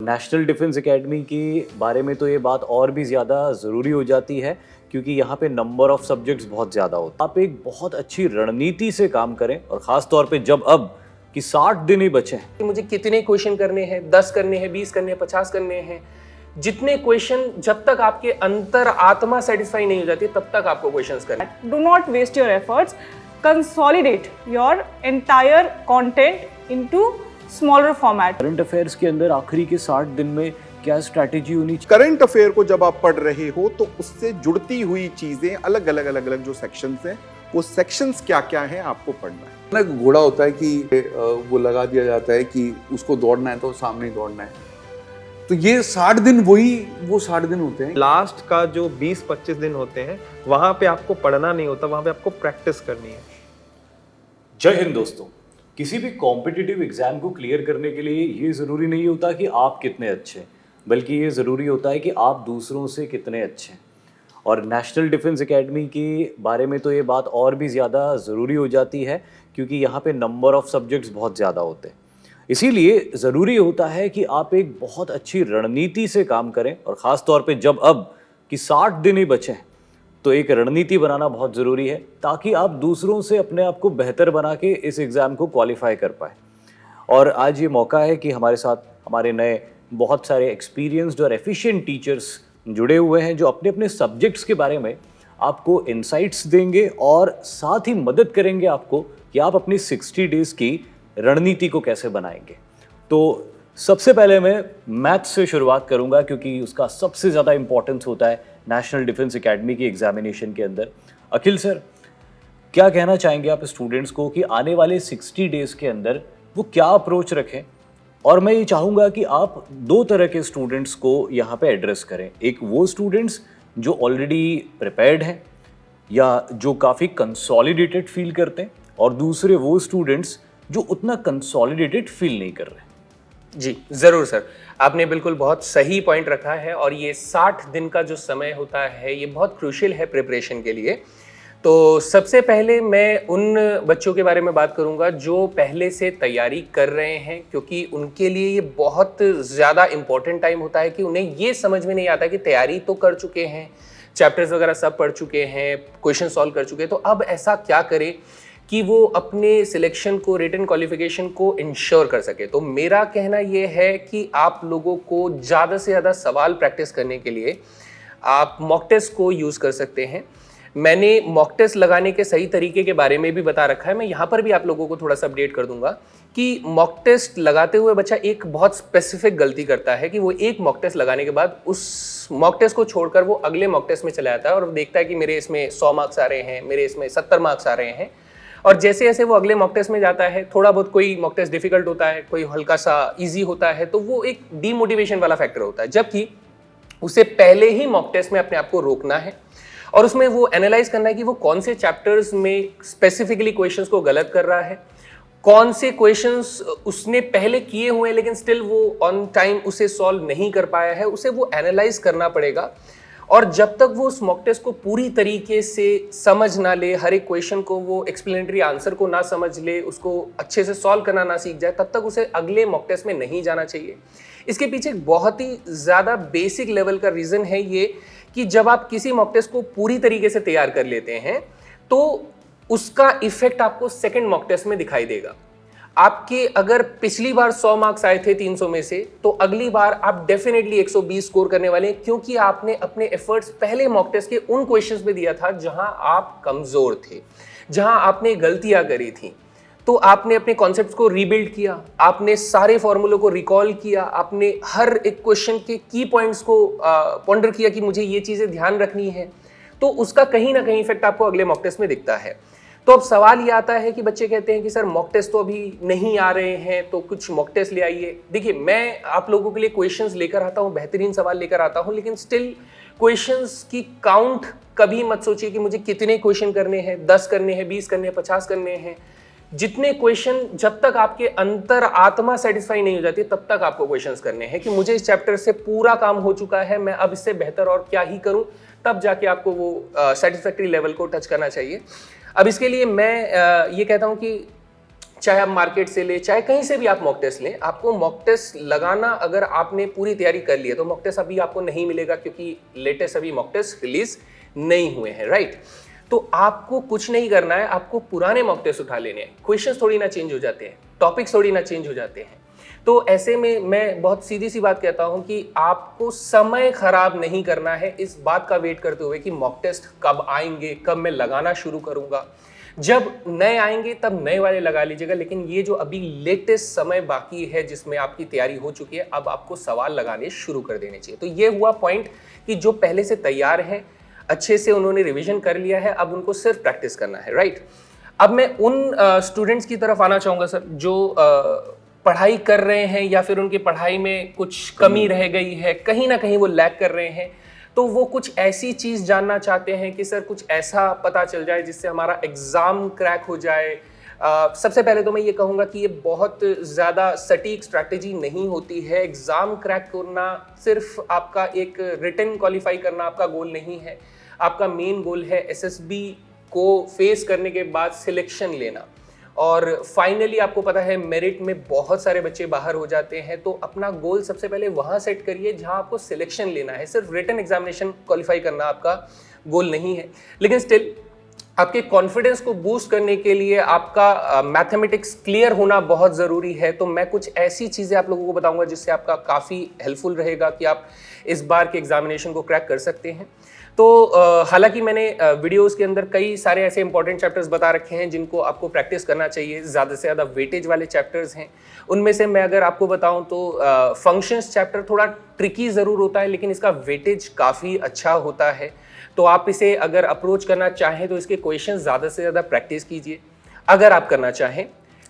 National defence academy के बारे में तो ये बात और भी ज़्यादा ज़रूरी हो जाती है क्योंकि यहाँ पे नंबर ऑफ़ सब्जेक्ट्स बहुत ज़्यादा होते हैं। आप एक बहुत अच्छी रणनीति से काम करें और ख़ास तौर पे जब अब कि 60 दिन ही बचे हैं। कि मुझे कितने क्वेश्चन करने हैं, 10 करने हैं, 20 करने हैं, 50 करने हैं। जितने क्वेश्चन जब तक आपके अंतर आत्मा सेटिस्फाई नहीं हो जाती तब तक आपको क्वेश्चंस करने हैं। Do not waste your efforts. Consolidate your entire content into smaller format. Current affairs के अंदर आखिरी के 60 दिन में क्या स्ट्रैटेजी होनी चाहिए? करंट अफेयर को जब आप पढ़ रहे हो तो उससे जुड़ती हुई चीजें अलग अलग जो सेक्शंस हैं वो सेक्शंस क्या क्या हैं आपको पढ़ना है। ना घोड़ा होता है कि वो लगा दिया जाता है कि उसको दौड़ना है तो सामने ही दौड़ना है। तो ये 60 दिन वो 60 दिन होते हैं। लास्ट का जो 20-25 दिन होते हैं वहां पे आपको पढ़ना नहीं होता, वहां पे आपको प्रैक्टिस करनी है। जय हिंद दोस्तों। किसी भी कॉम्पिटिटिव एग्जाम को क्लियर करने के लिए ये ज़रूरी नहीं होता कि आप कितने अच्छे हैं, बल्कि ये ज़रूरी होता है कि आप दूसरों से कितने अच्छे हैं। और नेशनल डिफेंस एकेडमी के बारे में तो ये बात और भी ज़्यादा ज़रूरी हो जाती है क्योंकि यहाँ पे नंबर ऑफ़ सब्जेक्ट्स बहुत ज़्यादा होते हैं। इसीलिए ज़रूरी होता है कि आप एक बहुत अच्छी रणनीति से काम करें और ख़ास तौर पे जब अब कि 60 दिन ही बचे हैं तो एक रणनीति बनाना बहुत ज़रूरी है ताकि आप दूसरों से अपने आप को बेहतर बना के इस एग्ज़ाम को क्वालिफाई कर पाए। और आज ये मौका है कि हमारे साथ हमारे नए बहुत सारे एक्सपीरियंस्ड और एफिशिएंट टीचर्स जुड़े हुए हैं जो अपने अपने सब्जेक्ट्स के बारे में आपको इंसाइट्स देंगे और साथ ही मदद करेंगे आपको कि आप अपनी 60 डेज़ की रणनीति को कैसे बनाएंगे। तो सबसे पहले मैं मैथ्स से शुरुआत करूंगा क्योंकि उसका सबसे ज़्यादा इंपॉर्टेंस होता है नेशनल डिफेंस एकेडमी की एग्जामिनेशन के अंदर। अखिल सर, क्या कहना चाहेंगे आप स्टूडेंट्स को कि आने वाले 60 डेज़ के अंदर वो क्या अप्रोच रखें? और मैं ये चाहूँगा कि आप दो तरह के स्टूडेंट्स को यहाँ पे एड्रेस करें। एक वो स्टूडेंट्स जो ऑलरेडी प्रिपेयर्ड हैं या जो काफ़ी कंसोलिडेटेड फील करते हैं, और दूसरे वो स्टूडेंट्स जो उतना कंसोलिडेटेड फील नहीं कर रहे। जी ज़रूर सर, आपने बिल्कुल बहुत सही पॉइंट रखा है। और ये 60 दिन का जो समय होता है ये बहुत क्रूशियल है प्रिपरेशन के लिए। तो सबसे पहले मैं उन बच्चों के बारे में बात करूंगा जो पहले से तैयारी कर रहे हैं, क्योंकि उनके लिए ये बहुत ज़्यादा इम्पोर्टेंट टाइम होता है कि उन्हें ये समझ में नहीं आता कि तैयारी तो कर चुके हैं, चैप्टर्स वगैरह सब पढ़ चुके हैं, क्वेश्चन सॉल्व कर चुके हैं, तो अब ऐसा क्या करें कि वो अपने सिलेक्शन को, रिटन क्वालिफिकेशन को इंश्योर कर सके। तो मेरा कहना ये है कि आप लोगों को ज़्यादा से ज़्यादा सवाल प्रैक्टिस करने के लिए आप मॉक टेस्ट को यूज़ कर सकते हैं। मैंने मॉक टेस्ट लगाने के सही तरीके के बारे में भी बता रखा है, मैं यहाँ पर भी आप लोगों को थोड़ा सा अपडेट कर दूंगा कि मॉक टेस्ट लगाते हुए बच्चा एक बहुत स्पेसिफिक गलती करता है कि वो एक मॉक टेस्ट लगाने के बाद उस मॉक टेस्ट को छोड़कर वो अगले मॉक टेस्ट में चला जाता है और देखता है कि मेरे इसमें 100 मार्क्स आ रहे हैं, मेरे इसमें 70 मार्क्स आ रहे हैं। और जैसे जैसे वो अगले मॉक टेस्ट में जाता है, थोड़ा बहुत कोई मॉक टेस्ट डिफिकल्ट होता है, कोई हल्का सा ईजी होता है, तो वो एक डीमोटिवेशन वाला फैक्टर होता है। जबकि उसे पहले ही मॉक टेस्ट में अपने आप को रोकना है और उसमें वो एनालाइज करना है कि वो कौन से चैप्टर्स में स्पेसिफिकली क्वेश्चंस को गलत कर रहा है, कौन से क्वेश्चंस उसने पहले किए हुए हैं लेकिन स्टिल वो ऑन टाइम उसे सॉल्व नहीं कर पाया है, उसे वो एनालाइज करना पड़ेगा। और जब तक वो उस मॉक टेस्ट को पूरी तरीके से समझ ना ले, हर एक क्वेश्चन को वो एक्सप्लेनेटरी आंसर को ना समझ ले, उसको अच्छे से सॉल्व करना ना सीख जाए, तब तक उसे अगले मॉक टेस्ट में नहीं जाना चाहिए। इसके पीछे एक बहुत ही ज़्यादा बेसिक लेवल का रीज़न है ये कि जब आप किसी मॉक टेस्ट को पूरी तरीके से तैयार कर लेते हैं तो उसका इफेक्ट आपको सेकंड मॉक टेस्ट में दिखाई देगा। आपके अगर पिछली बार 100 मार्क्स आए थे 300 में से, तो अगली बार आप डेफिनेटली 120 स्कोर करने वाले हैं, क्योंकि आपने अपने एफर्ट्स पहले मॉक टेस्ट के उन क्वेश्चंस में दिया था जहां आप कमजोर थे, जहां आपने गलतियां करी थी। तो आपने अपने कॉन्सेप्ट्स को रीबिल्ड किया, आपने सारे फॉर्मूलों को रिकॉल किया, आपने हर एक क्वेश्चन के की पॉइंट्स को पॉन्डर किया कि मुझे ये चीज़ें ध्यान रखनी है। तो उसका कहीं ना कहीं इफेक्ट आपको अगले मॉक टेस्ट में दिखता है। तो अब सवाल ये आता है कि बच्चे कहते हैं कि सर मॉक टेस्ट तो अभी नहीं आ रहे हैं, तो कुछ मॉक टेस्ट ले आइए। देखिए, मैं आप लोगों के लिए क्वेश्चंस लेकर आता हूँ, बेहतरीन सवाल लेकर आता हूँ, लेकिन स्टिल क्वेश्चंस की काउंट कभी मत सोचिए कि मुझे कितने क्वेश्चन करने हैं, 10 करने हैं, 20 करने हैं, 50 करने हैं। जितने क्वेश्चन जब तक आपके अंतर आत्मा सेटिस्फाई नहीं हो जाती तब तक आपको क्वेश्चंस करने हैं कि मुझे इस चैप्टर से पूरा काम हो चुका है, मैं अब इससे बेहतर और क्या ही करूं, तब जाके आपको वो सेटिस्फैक्टरी लेवल को टच करना चाहिए। अब इसके लिए मैं ये कहता हूं कि चाहे आप मार्केट से ले, चाहे कहीं से भी आप मॉक टेस्ट लें, आपको मॉक टेस्ट लगाना अगर आपने पूरी तैयारी कर ली है तो मॉक टेस्ट अभी आपको नहीं मिलेगा, क्योंकि लेटेस्ट अभी मॉक टेस्ट रिलीज नहीं हुए हैं, राइट। तो आपको कुछ नहीं करना है, आपको पुराने मॉक टेस्ट उठा लेने हैं। क्वेश्चंस थोड़ी ना चेंज हो जाते हैं, टॉपिक्स थोड़ी ना चेंज हो जाते हैं। तो ऐसे में मैं बहुत सीधी सी बात कहता हूं कि आपको समय खराब नहीं करना है इस बात का वेट करते हुए कि मॉक टेस्ट कब आएंगे, कब मैं लगाना शुरू करूंगा। जब नए आएंगे तब नए वाले लगा लीजिएगा, लेकिन ये जो अभी लेटेस्ट समय बाकी है जिसमें आपकी तैयारी हो चुकी है, अब आपको सवाल लगाने शुरू कर देने चाहिए। तो ये हुआ पॉइंट कि जो पहले से तैयार है, अच्छे से उन्होंने रिवीजन कर लिया है, अब उनको सिर्फ प्रैक्टिस करना है, राइट। अब मैं उन स्टूडेंट्स की तरफ आना चाहूँगा सर जो पढ़ाई कर रहे हैं या फिर उनकी पढ़ाई में कुछ कमी रह गई है, कहीं ना कहीं वो लैग कर रहे हैं, तो वो कुछ ऐसी चीज़ जानना चाहते हैं कि सर कुछ ऐसा पता चल जाए जिससे हमारा एग्ज़ाम क्रैक हो जाए। सबसे पहले तो मैं ये कहूँगा कि ये बहुत ज़्यादा सटीक स्ट्रैटेजी नहीं होती है। एग्ज़ाम क्रैक करना सिर्फ आपका एक रिटन क्वालिफाई करना आपका गोल नहीं है, आपका मेन गोल है एसएसबी को फेस करने के बाद सिलेक्शन लेना। और फाइनली आपको पता है मेरिट में बहुत सारे बच्चे बाहर हो जाते हैं, तो अपना गोल सबसे पहले वहाँ सेट करिए जहाँ आपको सिलेक्शन लेना है। सिर्फ रिटन एग्जामिनेशन क्वालिफाई करना आपका गोल नहीं है, लेकिन स्टिल आपके कॉन्फिडेंस को बूस्ट करने के लिए आपका मैथमेटिक्स क्लियर होना बहुत ज़रूरी है। तो मैं कुछ ऐसी चीज़ें आप लोगों को बताऊंगा जिससे आपका काफ़ी हेल्पफुल रहेगा कि आप इस बार के एग्जामिनेशन को क्रैक कर सकते हैं। तो हालांकि मैंने वीडियोस के अंदर कई सारे ऐसे इंपॉर्टेंट चैप्टर्स बता रखे हैं जिनको आपको प्रैक्टिस करना चाहिए, ज़्यादा से ज़्यादा वेटेज वाले चैप्टर्स हैं। उनमें से मैं अगर आपको बताऊं तो फंक्शंस चैप्टर थोड़ा ट्रिकी ज़रूर होता है, लेकिन इसका वेटेज काफ़ी अच्छा होता है। तो आप इसे अगर अप्रोच करना चाहें तो इसके क्वेश्चन ज़्यादा से ज़्यादा प्रैक्टिस कीजिए अगर आप करना चाहें।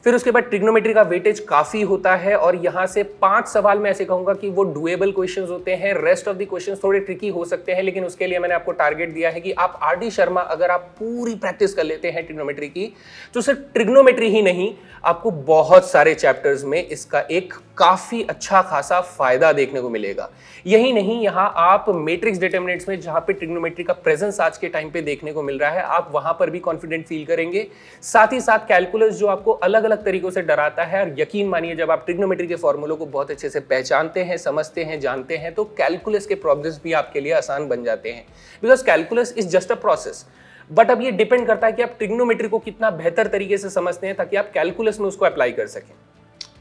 फिर उसके बाद ट्रिग्नोमेट्री का वेटेज काफ़ी होता है और यहाँ से 5 सवाल मैं ऐसे कहूँगा कि वो डुएबल क्वेश्चंस होते हैं। रेस्ट ऑफ द क्वेश्चंस थोड़े ट्रिकी हो सकते हैं, लेकिन उसके लिए मैंने आपको टारगेट दिया है कि आप आरडी शर्मा अगर आप पूरी प्रैक्टिस कर लेते हैं ट्रिग्नोमेट्री की, तो सिर्फ ट्रिग्नोमेट्री ही नहीं, आपको बहुत सारे चैप्टर्स में इसका एक काफ़ी अच्छा खासा फायदा देखने को मिलेगा। यही नहीं, यहाँ आप मैट्रिक्स डिटरमिनेंट्स में जहाँ पे ट्रिग्नोमेट्री का प्रेजेंस आज के टाइम पे देखने को मिल रहा है, आप वहाँ पर भी कॉन्फिडेंट फील करेंगे। साथ ही साथ कैलकुलस जो आपको अलग अलग तरीकों से डराता है, और यकीन मानिए जब आप ट्रिग्नोमेट्री के फॉर्मूलों को बहुत अच्छे से पहचानते हैं, समझते हैं, जानते हैं, तो कैलकुलस के प्रॉब्लम्स भी आपके लिए आसान बन जाते हैं। Because calculus is just a process, but अब ये डिपेंड करता है कि आप ट्रिग्नोमेट्री को कितना बेहतर तरीके से समझते हैं ताकि आप कैलकुलस में उसको अप्लाई कर सकें,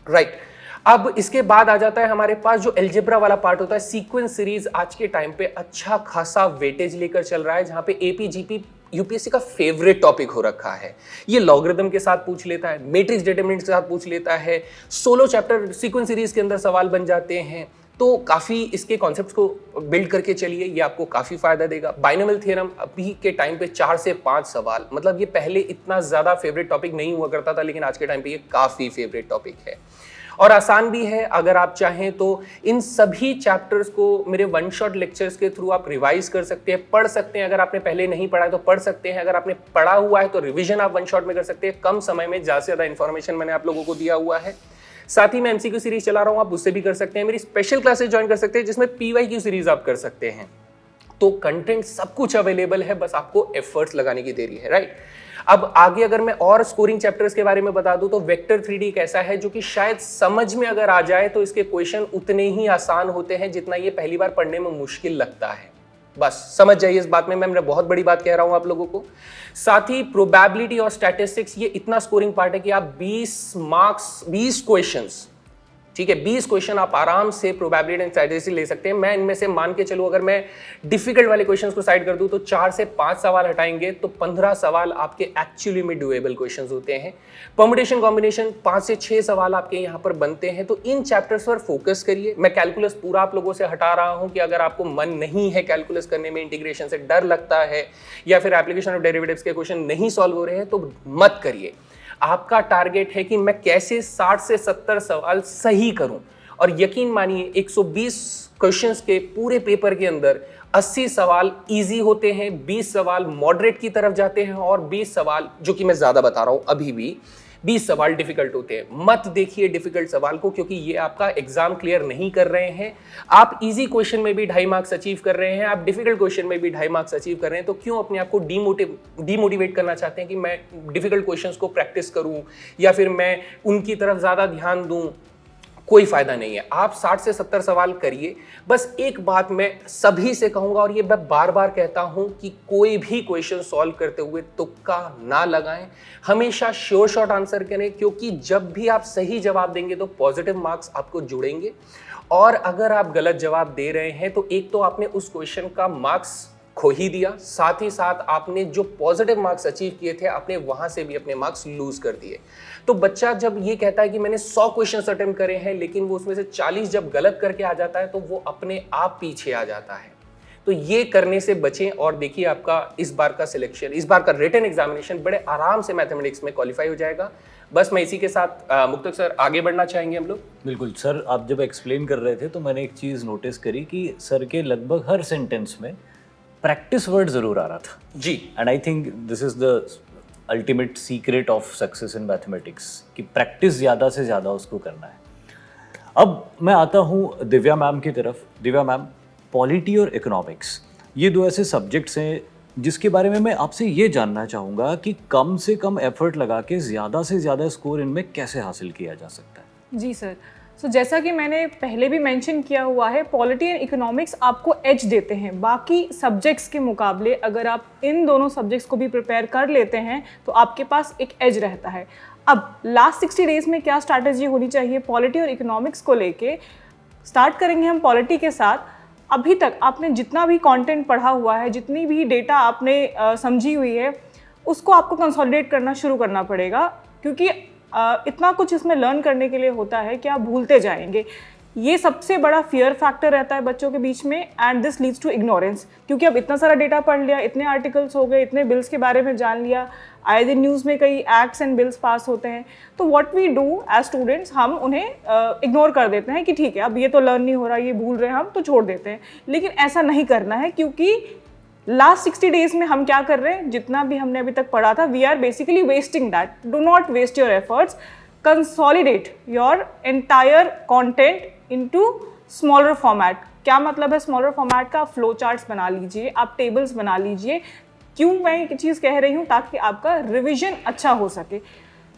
राइट। अब इसके बाद आ जाता है हमारे पास जो एल्जेब्रा वाला पार्ट होता है। सीक्वेंस सीरीज आज के टाइम पे अच्छा खासा वेटेज लेकर चल रहा है, जहां पे एपीजीपी यूपीएससी का फेवरेट टॉपिक हो रखा है। ये लॉगरिथम के साथ पूछ लेता है, मैट्रिक्स डिटरमिनेंट्स के साथ पूछ लेता है, 16 चैप्टर सीक्वेंस सीरीज के अंदर सवाल बन जाते हैं। तो काफ़ी इसके कॉन्सेप्ट्स को बिल्ड करके चलिए, ये आपको काफ़ी फायदा देगा। बाइनोमियल थ्योरम अभी के टाइम पे 4 से 5 सवाल, मतलब ये पहले इतना ज़्यादा फेवरेट टॉपिक नहीं हुआ करता था, लेकिन आज के टाइम पे ये काफ़ी फेवरेट टॉपिक है और आसान भी है। अगर आप चाहें तो इन सभी चैप्टर्स को मेरे वन शॉट लेक्चर्स के थ्रू आप रिवाइज कर सकते हैं, पढ़ सकते हैं। अगर आपने पहले नहीं पढ़ा है तो पढ़ सकते हैं, अगर आपने पढ़ा हुआ है तो रिवीजन आप वन शॉट में कर सकते हैं। कम समय में ज़्यादा से ज़्यादा इन्फॉर्मेशन मैंने आप लोगों को दिया हुआ है। साथ ही मैं एमसीक्यू सीरीज चला रहा हूँ, आप उससे भी कर सकते हैं। मेरी स्पेशल क्लासेस ज्वाइन कर सकते हैं जिसमें पीवाईक्यू सीरीज आप कर सकते हैं। तो कंटेंट सब कुछ अवेलेबल है, बस आपको एफर्ट्स लगाने की देरी है, राइट। अब आगे अगर मैं और स्कोरिंग चैप्टर्स के बारे में बता दूं तो वेक्टर 3D एक ऐसा है जो कि शायद समझ में अगर आ जाए तो इसके क्वेश्चन उतने ही आसान होते हैं जितना ये पहली बार पढ़ने में मुश्किल लगता है। बस समझ जाइए इस बात में, मैं बहुत बड़ी बात कह रहा हूं आप लोगों को। साथ ही प्रोबेबिलिटी और स्टैटिस्टिक्स, ये इतना स्कोरिंग पार्ट है कि आप 20 मार्क्स 20 क्वेश्चंस, ठीक है, 20 क्वेश्चन आप आराम से प्रोबेबिलिटी एंड स्टैटिस्टिक्स ले सकते हैं। मैं इनमें से मान के चलूं, अगर मैं डिफिकल्ट वाले क्वेश्चंस को साइड कर दूं तो 4 से 5 सवाल हटाएंगे तो 15 सवाल आपके एक्चुअली में डुएबल क्वेश्चंस होते हैं। परम्यूटेशन कॉम्बिनेशन 5 से 6 सवाल आपके यहाँ पर बनते हैं। तो इन चैप्टर्स पर फोकस करिए। मैं कैलकुलस पूरा आप लोगों से हटा रहा हूँ कि अगर आपको मन नहीं है कैलकुलस करने में, इंटीग्रेशन से डर लगता है या फिर एप्लीकेशन ऑफ डेरिवेटिव्स के क्वेश्चन नहीं सॉल्व हो रहे हैं, तो मत करिए। आपका टारगेट है कि मैं कैसे 60 से 70 सवाल सही करूं, और यकीन मानिए 120 क्वेश्चंस के पूरे पेपर के अंदर 80 सवाल इजी होते हैं, 20 सवाल मॉडरेट की तरफ जाते हैं और 20 सवाल, जो कि मैं ज़्यादा बता रहा हूं अभी भी, 20 सवाल डिफिकल्ट होते हैं। मत देखिए डिफिकल्ट सवाल को, क्योंकि ये आपका एग्जाम क्लियर नहीं कर रहे हैं। आप इजी क्वेश्चन में भी 2.5 मार्क्स अचीव कर रहे हैं, आप डिफिकल्ट क्वेश्चन में भी 2.5 मार्क्स अचीव कर रहे हैं, तो क्यों अपने आप को डीमोटिवेट करना चाहते हैं कि मैं डिफिकल्ट क्वेश्चंस को प्रैक्टिस करूं या फिर मैं उनकी तरफ ज्यादा ध्यान दूं? कोई फायदा नहीं है। आप 60 से 70 सवाल करिए। बस एक बात मैं सभी से कहूंगा, और ये मैं बार बार कहता हूं, कि कोई भी क्वेश्चन सॉल्व करते हुए तुक्का ना लगाएं, हमेशा श्योर शॉर्ट आंसर करें, क्योंकि जब भी आप सही जवाब देंगे तो पॉजिटिव मार्क्स आपको जुड़ेंगे। और अगर आप गलत जवाब दे रहे हैं तो एक तो आपने उस क्वेश्चन का मार्क्स खो ही दिया, साथ ही साथ आपने जो पॉजिटिव मार्क्स अचीव किए थे आपने वहां से भी अपने मार्क्स लूज कर दिए। तो बच्चा जब ये कहता है कि मैंने 100 क्वेश्चंस अटेम्प्ट करे हैं, लेकिन वो उसमें से 40 जब गलत करके आ जाता है तो वो अपने आप पीछे आ जाता है। तो ये करने से बचें। और देखिए आपका इस बार का सिलेक्शन, इस बार का रिटन एग्जामिनेशन बड़े आराम से मैथमेटिक्स में क्वालिफाई हो जाएगा। बस मैं इसी के साथ मुक्तक सर आगे बढ़ना चाहेंगे हम लोग। बिल्कुल सर, आप जब एक्सप्लेन कर रहे थे तो मैंने एक चीज़ नोटिस करी कि सर के लगभग हर सेंटेंस में प्रैक्टिस वर्ड ज़रूर आ रहा था जी। And I think this is the ultimate secret of success in mathematics कि प्रैक्टिस ज़्यादा से ज़्यादा उसको करना है। अब मैं आता हूँ दिव्या मैम की तरफ। दिव्या मैम, पॉलिटी और इकोनॉमिक्स ये दो ऐसे सब्जेक्ट्स हैं जिसके बारे में मैं आपसे ये जानना चाहूँगा कि कम से कम एफर्ट लगा के ज़्यादा से ज़्यादा स्कोर इनमें कैसे हासिल किया जा सकता है? जी सर, जैसा कि मैंने पहले भी मेंशन किया हुआ है, पॉलिटी एंड इकोनॉमिक्स आपको एज देते हैं बाकी सब्जेक्ट्स के मुकाबले। अगर आप इन दोनों सब्जेक्ट्स को भी प्रिपेयर कर लेते हैं तो आपके पास एक एज रहता है। अब लास्ट 60 डेज में क्या स्ट्रैटेजी होनी चाहिए पॉलिटी और इकोनॉमिक्स को लेके? स्टार्ट करेंगे हम पॉलिटी के साथ। अभी तक आपने जितना भी कंटेंट पढ़ा हुआ है, जितनी भी डेटा आपने समझी हुई है, उसको आपको कंसोलिडेट करना शुरू करना पड़ेगा, क्योंकि इतना कुछ इसमें लर्न करने के लिए होता है कि आप भूलते जाएंगे। ये सबसे बड़ा फियर फैक्टर रहता है बच्चों के बीच में, and this leads to ignorance. क्योंकि अब इतना सारा डेटा पढ़ लिया, इतने आर्टिकल्स हो गए, इतने बिल्स के बारे में जान लिया, आए दिन न्यूज़ में कई एक्ट्स एंड बिल्स पास होते हैं, तो what we do as students, हम उन्हें इग्नोर कर देते हैं कि ठीक है अब ये तो लर्न नहीं हो रहा, ये भूल रहे हैं हम, तो छोड़ देते हैं। लेकिन ऐसा नहीं करना है, क्योंकि लास्ट 60 डेज में हम क्या कर रहे हैं, जितना भी हमने अभी तक पढ़ा था, we are basically wasting that. Do not waste your efforts, consolidate your entire content into smaller format. क्या मतलब है स्मॉलर फॉर्मेट का? फ्लो चार्ट्स बना लीजिए, आप टेबल्स बना लीजिए। क्यों मैं ये चीज़ कह रही हूँ? ताकि आपका रिविजन अच्छा हो सके।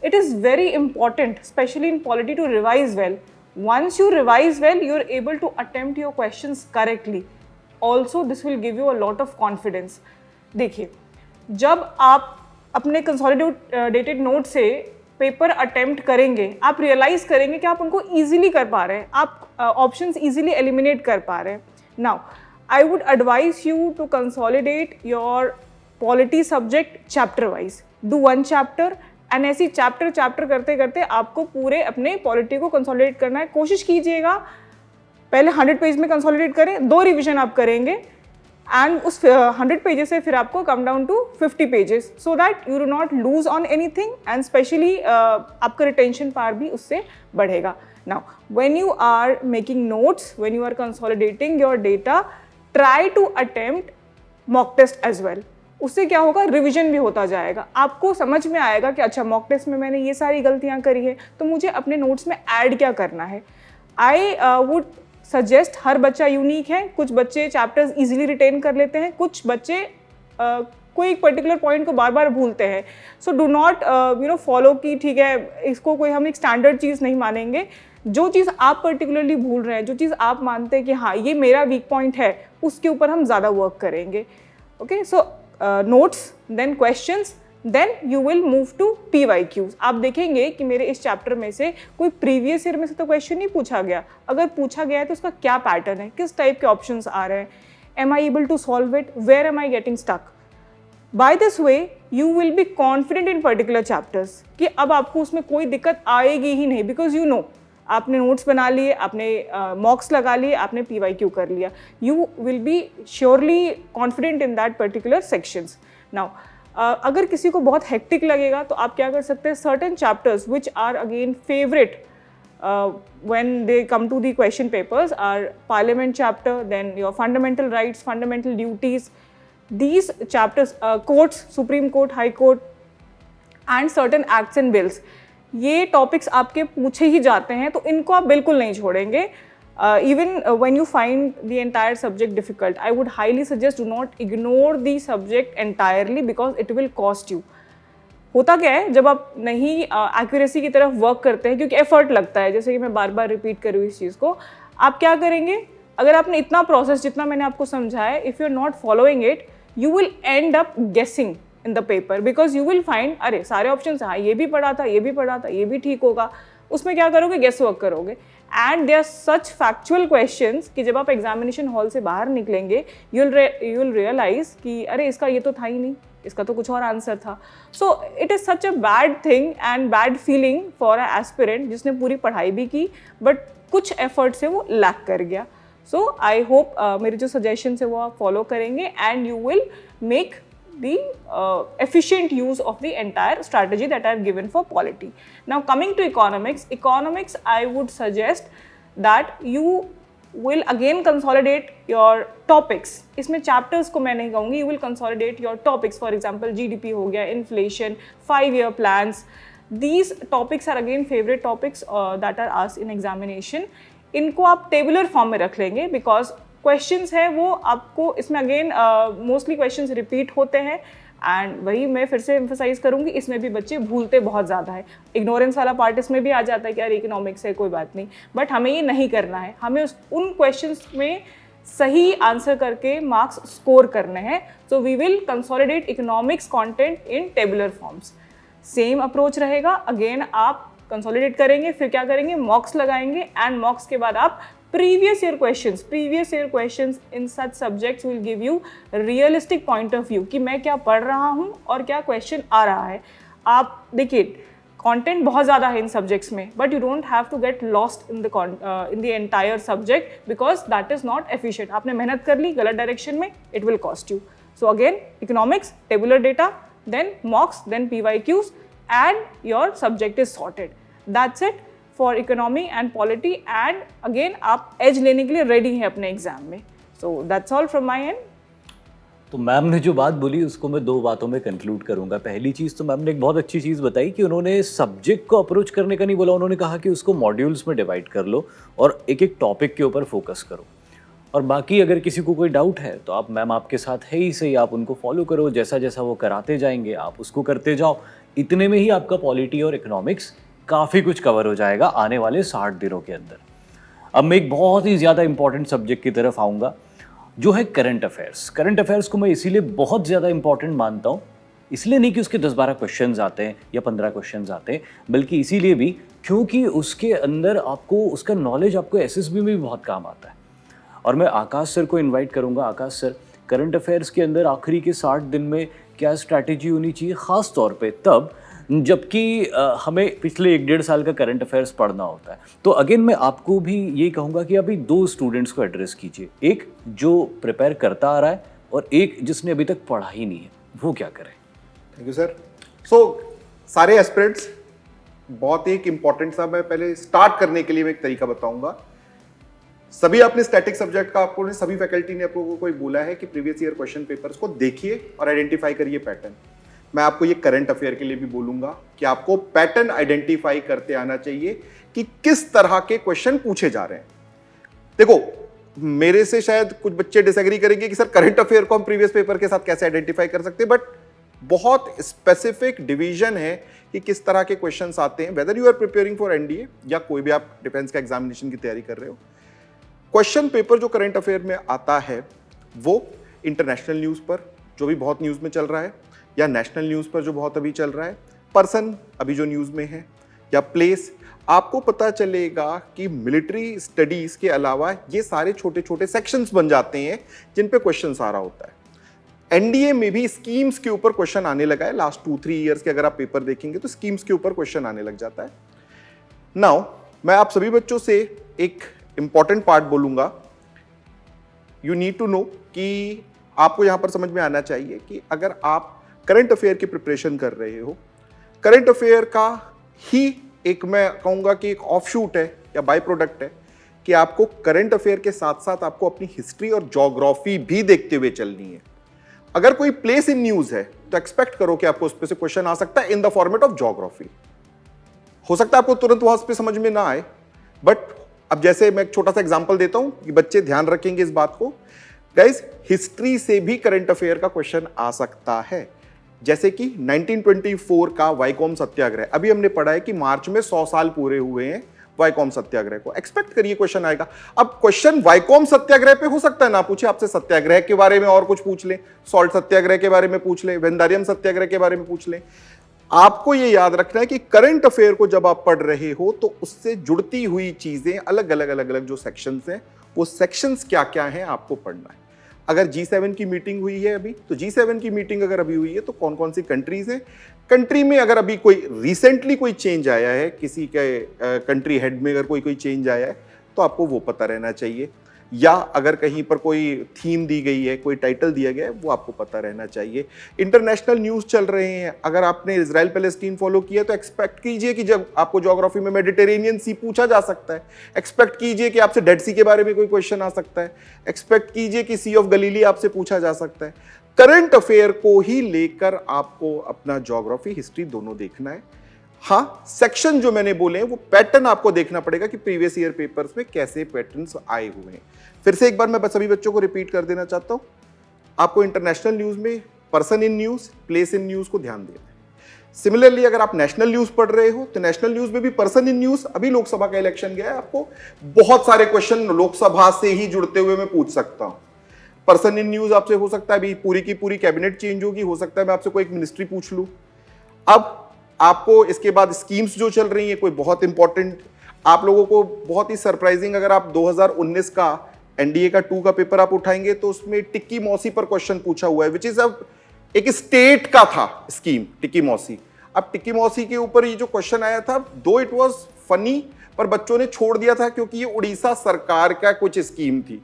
It is very important, specially in polity, to revise well. Once you revise well, you are able to attempt your questions correctly. Also this will give you a lot of confidence. देखिए, जब आप अपने consolidated note से paper attempt करेंगे, आप realise करेंगे कि आप उनको ईजिली कर पा रहे हैं, आप ऑप्शंस ईजिली एलिमिनेट कर पा रहे हैं। Now I would advise you to consolidate your polity subject chapter wise. Do 1 chapter, and ऐसी चैप्टर करते करते आपको पूरे अपने पॉलिटी को कंसोलिडेट करना है। कोशिश कीजिएगा पहले 100 पेज में कंसोलिडेट करें, 2 रिविजन आप करेंगे, एंड उस 100 पेजेस से फिर आपको come down to 50 pages, so that you do not lose on anything, and specially आपका रिटेंशन पावर भी उससे बढ़ेगा। Now when you are making notes, when you are consolidating your data, try to attempt mock test as well. उससे क्या होगा, revision भी होता जाएगा, आपको समझ में आएगा कि अच्छा मॉक टेस्ट में मैंने ये सारी गलतियाँ करी है, तो मुझे अपने नोट्स में ऐड क्या करना है। आई वुड सजेस्ट, हर बच्चा यूनिक है, कुछ बच्चे चैप्टर्स इजीली रिटेन कर लेते हैं, कुछ बच्चे कोई एक पर्टिकुलर पॉइंट को बार बार भूलते हैं। सो डू नॉट फॉलो कि ठीक है इसको कोई हम एक स्टैंडर्ड चीज़ नहीं मानेंगे। जो चीज़ आप पर्टिकुलरली भूल रहे हैं, जो चीज़ आप मानते हैं कि हाँ ये मेरा वीक पॉइंट है, उसके ऊपर हम ज़्यादा वर्क करेंगे। Okay, so notes, then questions, then you will move to PYQs। आप देखेंगे कि मेरे इस चैप्टर में से कोई प्रीवियस ईयर में से तो क्वेश्चन नहीं पूछा गया, अगर पूछा गया है तो उसका क्या पैटर्न है, किस टाइप के ऑप्शंस आ रहे हैं, am I able to solve it, where am I getting stuck. By this way you will be confident in particular chapters कि अब आपको उसमें कोई दिक्कत आएगी ही नहीं, बिकॉज यू नो आपने नोट्स बना लिए, आपने मॉक्स लगा लिए, आपने PYQ कर लिया। You will be surely confident in that particular sections. Now अगर किसी को बहुत हेक्टिक लगेगा तो आप क्या कर सकते हैं, certain chapters which are again favourite when they come to the question papers are parliament chapter, then your fundamental rights, fundamental duties. These chapters, courts, Supreme Court, High Court, and certain acts and bills. ये topics आपके पूछे ही जाते हैं, तो इनको आप बिल्कुल नहीं छोड़ेंगे. Even when you find the entire subject difficult, I would highly suggest do not ignore the subject entirely because it will cost you. होता क्या है जब आप नहीं एक्यूरेसी की तरफ वर्क करते हैं, क्योंकि एफर्ट लगता है, जैसे कि मैं बार बार रिपीट कर रही हूँ इस चीज़ को, आप क्या करेंगे, अगर आपने इतना प्रोसेस जितना मैंने आपको समझाया, if you are not following it, you will end up guessing in the paper, because you will find अरे सारे ऑप्शन, हाँ ये भी पढ़ा था, ये भी पढ़ा था, ये भी ठीक होगा, उसमें क्या करोगे, गेस वर्क करोगे. And they are such factual questions कि जब आप एग्जामिनेशन हॉल से बाहर निकलेंगे, यू विल रियलाइज कि अरे इसका ये तो था ही नहीं, इसका तो कुछ और आंसर था. So it is such a bad thing and bad feeling for a aspirant जिसने पूरी पढ़ाई भी की बट कुछ एफर्ट से वो लैक कर गया. सो आई होप मेरे जो सजेशन है वो आप फॉलो करेंगे and you will make the efficient use of the entire strategy that I have given for polity. Now coming to economics I would suggest that you will again consolidate your topics. इसमें chapters को मैं नहीं कहूँगी, you will consolidate your topics. For example, GDP हो गया, inflation, 5-year plans. These topics are again favorite topics that are asked in examination. इनको आप tabular form में रख लेंगे because क्वेश्चंस है वो आपको इसमें अगेन मोस्टली क्वेश्चंस रिपीट होते हैं एंड वही मैं फिर से एम्फसाइज करूँगी, इसमें भी बच्चे भूलते बहुत ज़्यादा है. इग्नोरेंस वाला पार्ट इसमें भी आ जाता है कि यार इकोनॉमिक्स है कोई बात नहीं, बट हमें ये नहीं करना है. हमें उन क्वेश्चंस में सही आंसर करके मार्क्स स्कोर करने हैं. So we will consolidate economics content in tabular forms. Same approach रहेगा. अगेन आप कंसोलिडेट करेंगे, फिर क्या करेंगे, मॉक्स लगाएंगे एंड मॉक्स के बाद आप previous year questions in such subjects will give you realistic point of view कि मैं क्या पढ़ रहा हूँ और क्या question आ रहा है. आप देखिए कंटेंट बहुत ज़्यादा है इन सब्जेक्ट्स में, but you don't have to get lost in the entire subject because that is not efficient. आपने मेहनत कर ली गलत डायरेक्शन में, it will cost you. So again economics, tabular data, then mocks, then PYQs and your subject is sorted. That's it for economy and polity and again आप edge लेने के लिए रेडी हैं अपने एग्जाम में. So that's all from my and. तो ma'am ने जो बात बोली उसको मैं 2 बातों में कंक्लूड करूंगा. पहली चीज़ तो मैम ने एक बहुत अच्छी चीज़ बताई कि उन्होंने सब्जेक्ट को अप्रोच करने का नहीं बोला, उन्होंने कहा कि उसको मॉड्यूल्स में डिवाइड कर लो और एक एक टॉपिक के ऊपर फोकस करो. और बाकी अगर किसी को कोई डाउट है तो आप मैम आपके साथ है ही सही, आप उनको फॉलो करो, जैसा जैसा वो कराते जाएंगे आप उसको करते जाओ. इतने में ही आपका पॉलिटी और इकोनॉमिक्स काफ़ी कुछ कवर हो जाएगा आने वाले 60 दिनों के अंदर. अब मैं एक बहुत ही ज़्यादा इंपॉर्टेंट सब्जेक्ट की तरफ आऊँगा जो है करंट अफेयर्स. करंट अफेयर्स को मैं इसीलिए बहुत ज़्यादा इंपॉर्टेंट मानता हूँ, इसलिए नहीं कि उसके 10-12 क्वेश्चंस आते हैं या 15 क्वेश्चंस आते हैं, बल्कि इसीलिए भी क्योंकि उसके अंदर आपको उसका नॉलेज आपको SSB में भी बहुत काम आता है. और मैं आकाश सर को इन्वाइट करूँगा. आकाश सर, करंट अफेयर्स के अंदर आखिरी के 60 दिन में क्या स्ट्रैटेजी होनी चाहिए, ख़ास तौर पर तब जबकि हमें पिछले 1-1.5 साल का करंट अफेयर्स पढ़ना होता है. तो अगेन मैं आपको भी ये कहूँगा कि अभी 2 स्टूडेंट्स को एड्रेस कीजिए, एक जो प्रिपेयर करता आ रहा है और एक जिसने अभी तक पढ़ा ही नहीं है, वो क्या करे. Thank you sir. सो सारे एस्पिरेंट्स, बहुत एक इंपॉर्टेंट सा मैं पहले स्टार्ट करने के लिए मैं एक तरीका बताऊंगा. सभी आपने स्टैटिक सब्जेक्ट का आपको सभी फैकल्टी ने आपको कोई बोला है कि प्रीवियस ईयर क्वेश्चन पेपर्स को देखिए और आइडेंटिफाई करिए पैटर्न. मैं आपको ये करंट अफेयर के लिए भी बोलूंगा कि आपको पैटर्न आइडेंटिफाई करते आना चाहिए कि किस तरह के क्वेश्चन पूछे जा रहे हैं. देखो, मेरे से शायद कुछ बच्चे डिसएग्री करेंगे कि सर करंट अफेयर को हम प्रीवियस पेपर के साथ कैसे आइडेंटिफाई कर सकते हैं, बट बहुत स्पेसिफिक डिवीजन है कि किस तरह के क्वेश्चंस आते हैं. Whether you are preparing for NDA या कोई भी आप डिफेंस का एग्जामिनेशन की तैयारी कर रहे हो, क्वेश्चन पेपर जो करंट अफेयर में आता है वो इंटरनेशनल न्यूज़ पर जो भी बहुत न्यूज़ में चल रहा है, या नेशनल न्यूज़ पर जो बहुत अभी चल रहा है, पर्सन अभी जो न्यूज़ में है, या प्लेस. आपको पता चलेगा कि मिलिट्री स्टडीज़ के अलावा ये सारे छोटे छोटे सेक्शंस बन जाते हैं जिन पे क्वेश्चंस आ रहा होता है. NDA में भी स्कीम्स के ऊपर क्वेश्चन आने लगा है. लास्ट 2-3 ईयर्स के अगर आप पेपर देखेंगे तो स्कीम्स के ऊपर क्वेश्चन आने लग जाता है. नाउ मैं आप सभी बच्चों से एक इंपॉर्टेंट पार्ट बोलूंगा. यू नीड टू नो कि आपको यहां पर समझ में आना चाहिए कि अगर आप करंट अफेयर की प्रिपरेशन कर रहे हो, करंट अफेयर का ही एक मैं कहूँगा कि एक ऑफशूट है या बाय प्रोडक्ट है कि आपको करंट अफेयर के साथ साथ आपको अपनी हिस्ट्री और ज्योग्राफी भी देखते हुए चलनी है. अगर कोई प्लेस इन न्यूज़ है तो एक्सपेक्ट करो कि आपको उस पर से क्वेश्चन आ सकता है in the format of geography. हो सकता है आपको तुरंत वहां पे समझ में ना आए, बट अब जैसे मैं एक छोटा सा एग्जांपल देता हूं कि बच्चे ध्यान रखेंगे इस बात को। गाइस, हिस्ट्री से भी करंट अफेयर का क्वेश्चन आ सकता है। जैसे कि 1924 का वाइकोम सत्याग्रह, अभी हमने पढ़ा है कि मार्च में 100 साल पूरे हुए हैं वाइकोम सत्याग्रह को। एक्सपेक्ट करिए क्वेश्चन आएगा। अब क्वेश्चन वाइकोम सत्याग्रह पे हो सकता है ना पूछे, आपसे सत्याग्रह के बारे में और कुछ पूछ ले, सॉल्ट सत्याग्रह के बारे में पूछ ले, वेंदारियम सत्याग्रह के बारे में पूछ ले। आपको यह याद रखना है कि करंट अफेयर को जब आप पढ़ रहे हो तो उससे जुड़ती हुई चीजें अलग अलग जो सेक्शंस हैं, वो सेक्शंस क्या क्या हैं आपको पढ़ना है। अगर G7 की मीटिंग हुई है अभी, तो G7 की मीटिंग अगर अभी हुई है तो कौन कौन सी कंट्रीज हैं, कंट्री में अगर अभी कोई रिसेंटली कोई चेंज आया है, किसी के कंट्री हेड में अगर कोई चेंज आया है तो आपको वो पता रहना चाहिए। या अगर कहीं पर कोई थीम दी गई है, कोई टाइटल दिया गया है, वो आपको पता रहना चाहिए। इंटरनेशनल न्यूज़ चल रहे हैं, अगर आपने इजराइल पैलेस्टीन फॉलो किया तो एक्सपेक्ट कीजिए कि जब आपको ज्योग्राफी में मेडिटेरेनियन सी पूछा जा सकता है। एक्सपेक्ट कीजिए कि आपसे डेड सी के बारे में कोई क्वेश्चन आ सकता है। एक्सपेक्ट कीजिए कि सी ऑफ गलीली आपसे पूछा जा सकता है। करंट अफेयर को ही लेकर आपको अपना ज्योग्राफी, हिस्ट्री दोनों देखना है। हाँ, सेक्शन जो मैंने बोले हैं वो पैटर्न आपको देखना पड़ेगा कि प्रीवियस ईयर पेपर्स में कैसे पैटर्न्स आए हुए हैं। फिर से एक बार मैं सभी बच्चों को रिपीट कर देना चाहता हूं, आपको इंटरनेशनल न्यूज में person in news, place in news को ध्यान देना है। सिमिलरली अगर आप नेशनल न्यूज पढ़ रहे हो तो नेशनल न्यूज में भी पर्सन इन न्यूज, अभी लोकसभा का इलेक्शन गया है, आपको बहुत सारे क्वेश्चन लोकसभा से ही जुड़ते हुए मैं पूछ सकता हूं। पर्सन इन न्यूज आपसे हो सकता है अभी पूरी की पूरी कैबिनेट चेंज होगी, हो सकता है मैं आपसे कोई एक मिनिस्ट्री पूछ लूं। अब आपको इसके बाद स्कीम्स जो चल रही हैं कोई बहुत इंपॉर्टेंट, आप लोगों को बहुत ही सरप्राइजिंग, अगर आप 2019 का एनडीए का 2 का पेपर आप उठाएंगे तो उसमें टिक्की मौसी पर क्वेश्चन पूछा हुआ है, विच इज अब एक स्टेट का था स्कीम टिक्की मौसी। अब टिक्की मौसी के ऊपर ये जो क्वेश्चन आया था, दो इट वाज फनी, पर बच्चों ने छोड़ दिया था क्योंकि ये उड़ीसा सरकार का कुछ स्कीम थी,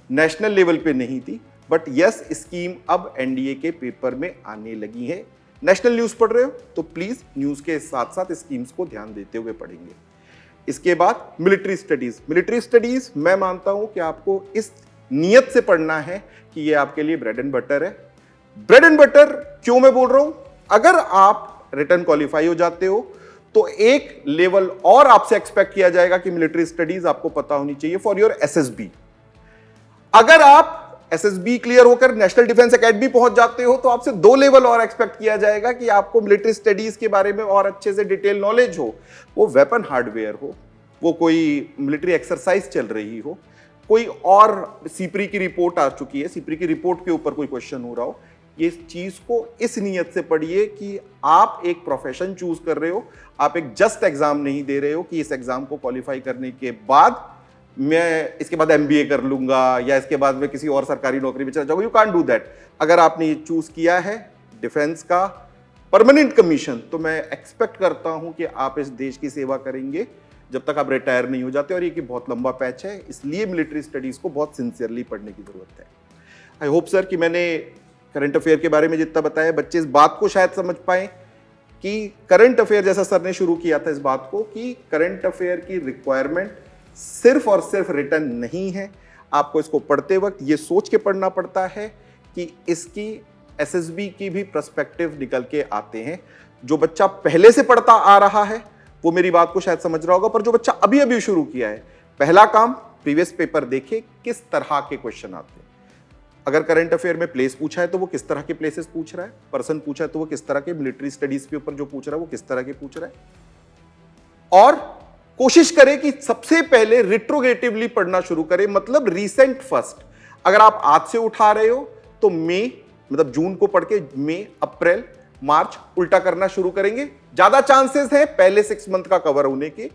नेशनल लेवल पे नहीं थी। बट यस, स्कीम अब एनडीए के पेपर में आने लगी है। नेशनल न्यूज पढ़ रहे हो तो प्लीज न्यूज के साथ साथ स्कीम्स को ध्यान देते हुए पढ़ेंगे। इसके बाद मिलिट्री स्टडीज। मिलिट्री स्टडीज मैं मानता हूं कि आपको इस नियत से पढ़ना है कि ये आपके लिए ब्रेड एंड बटर है। ब्रेड एंड बटर क्यों मैं बोल रहा हूं, अगर आप रिटर्न क्वालिफाई हो जाते हो तो एक लेवल और आपसे एक्सपेक्ट किया जाएगा कि मिलिट्री स्टडीज आपको पता होनी चाहिए फॉर योर एसएसबी। अगर आप एसएसबी क्लियर होकर नेशनल डिफेंस एकेडमी पहुंच जाते हो तो आपसे 2 लेवल और एक्सपेक्ट किया जाएगा कि आपको मिलिट्री स्टडीज के बारे में और अच्छे से डिटेल नॉलेज हो, वो वेपन हार्डवेयर हो, वो कोई मिलिट्री एक्सरसाइज चल रही हो, कोई और सीपरी की रिपोर्ट आ चुकी है, सीपरी की रिपोर्ट के ऊपर कोई क्वेश्चन हो रहा हो। ये चीज को इस नियत से पढ़िए कि आप एक प्रोफेशन चूज कर रहे हो, आप एक जस्ट एग्जाम नहीं दे रहे हो कि इस एग्जाम को क्वालिफाई करने के बाद मैं इसके बाद एमबीए कर लूंगा या इसके बाद मैं किसी और सरकारी नौकरी में चला जाऊंगा। You can't do that. अगर आपने ये चूज किया है डिफेंस का परमानेंट कमीशन, तो मैं एक्सपेक्ट करता हूं कि आप इस देश की सेवा करेंगे जब तक आप रिटायर नहीं हो जाते। और ये कि बहुत लंबा पैच है, इसलिए मिलिट्री स्टडीज को बहुत सिंसियरली पढ़ने की जरूरत है। आई होप सर कि मैंने करंट अफेयर के बारे में जितना बताया, बच्चे इस बात को शायद समझ पाए कि करंट अफेयर, जैसा सर ने शुरू किया था इस बात को, कि करंट अफेयर की रिक्वायरमेंट सिर्फ और सिर्फ रिटर्न नहीं है। आपको इसको पढ़ते वक्त ये सोच के पढ़ना पड़ता है कि इसकी एसएसबी की भी पर्सपेक्टिव निकल के आते हैं। जो बच्चा पहले से पढ़ता आ रहा है वो मेरी बात को शायद समझ रहा होगा, पर जो बच्चा अभी अभी शुरू किया है, पहला काम प्रीवियस पेपर देखे किस तरह के क्वेश्चन आते हैं। अगर करंट अफेयर में प्लेस पूछा है तो वो किस तरह के प्लेसेस पूछ रहा है, पर्सन पूछा है तो वो किस तरह के, मिलिट्री स्टडीज के ऊपर जो पूछ रहा है वो किस तरह के पूछ रहा है। और कोशिश करें कि सबसे पहले रिट्रोगेटिवली पढ़ना शुरू करें, मतलब रीसेंट फर्स्ट। अगर आप आज से उठा रहे हो तो मई, मतलब जून को पढ़ के मई, अप्रैल, मार्च उल्टा करना शुरू करेंगे। ज्यादा चांसेस है पहले 6 मंथ का कवर होने के।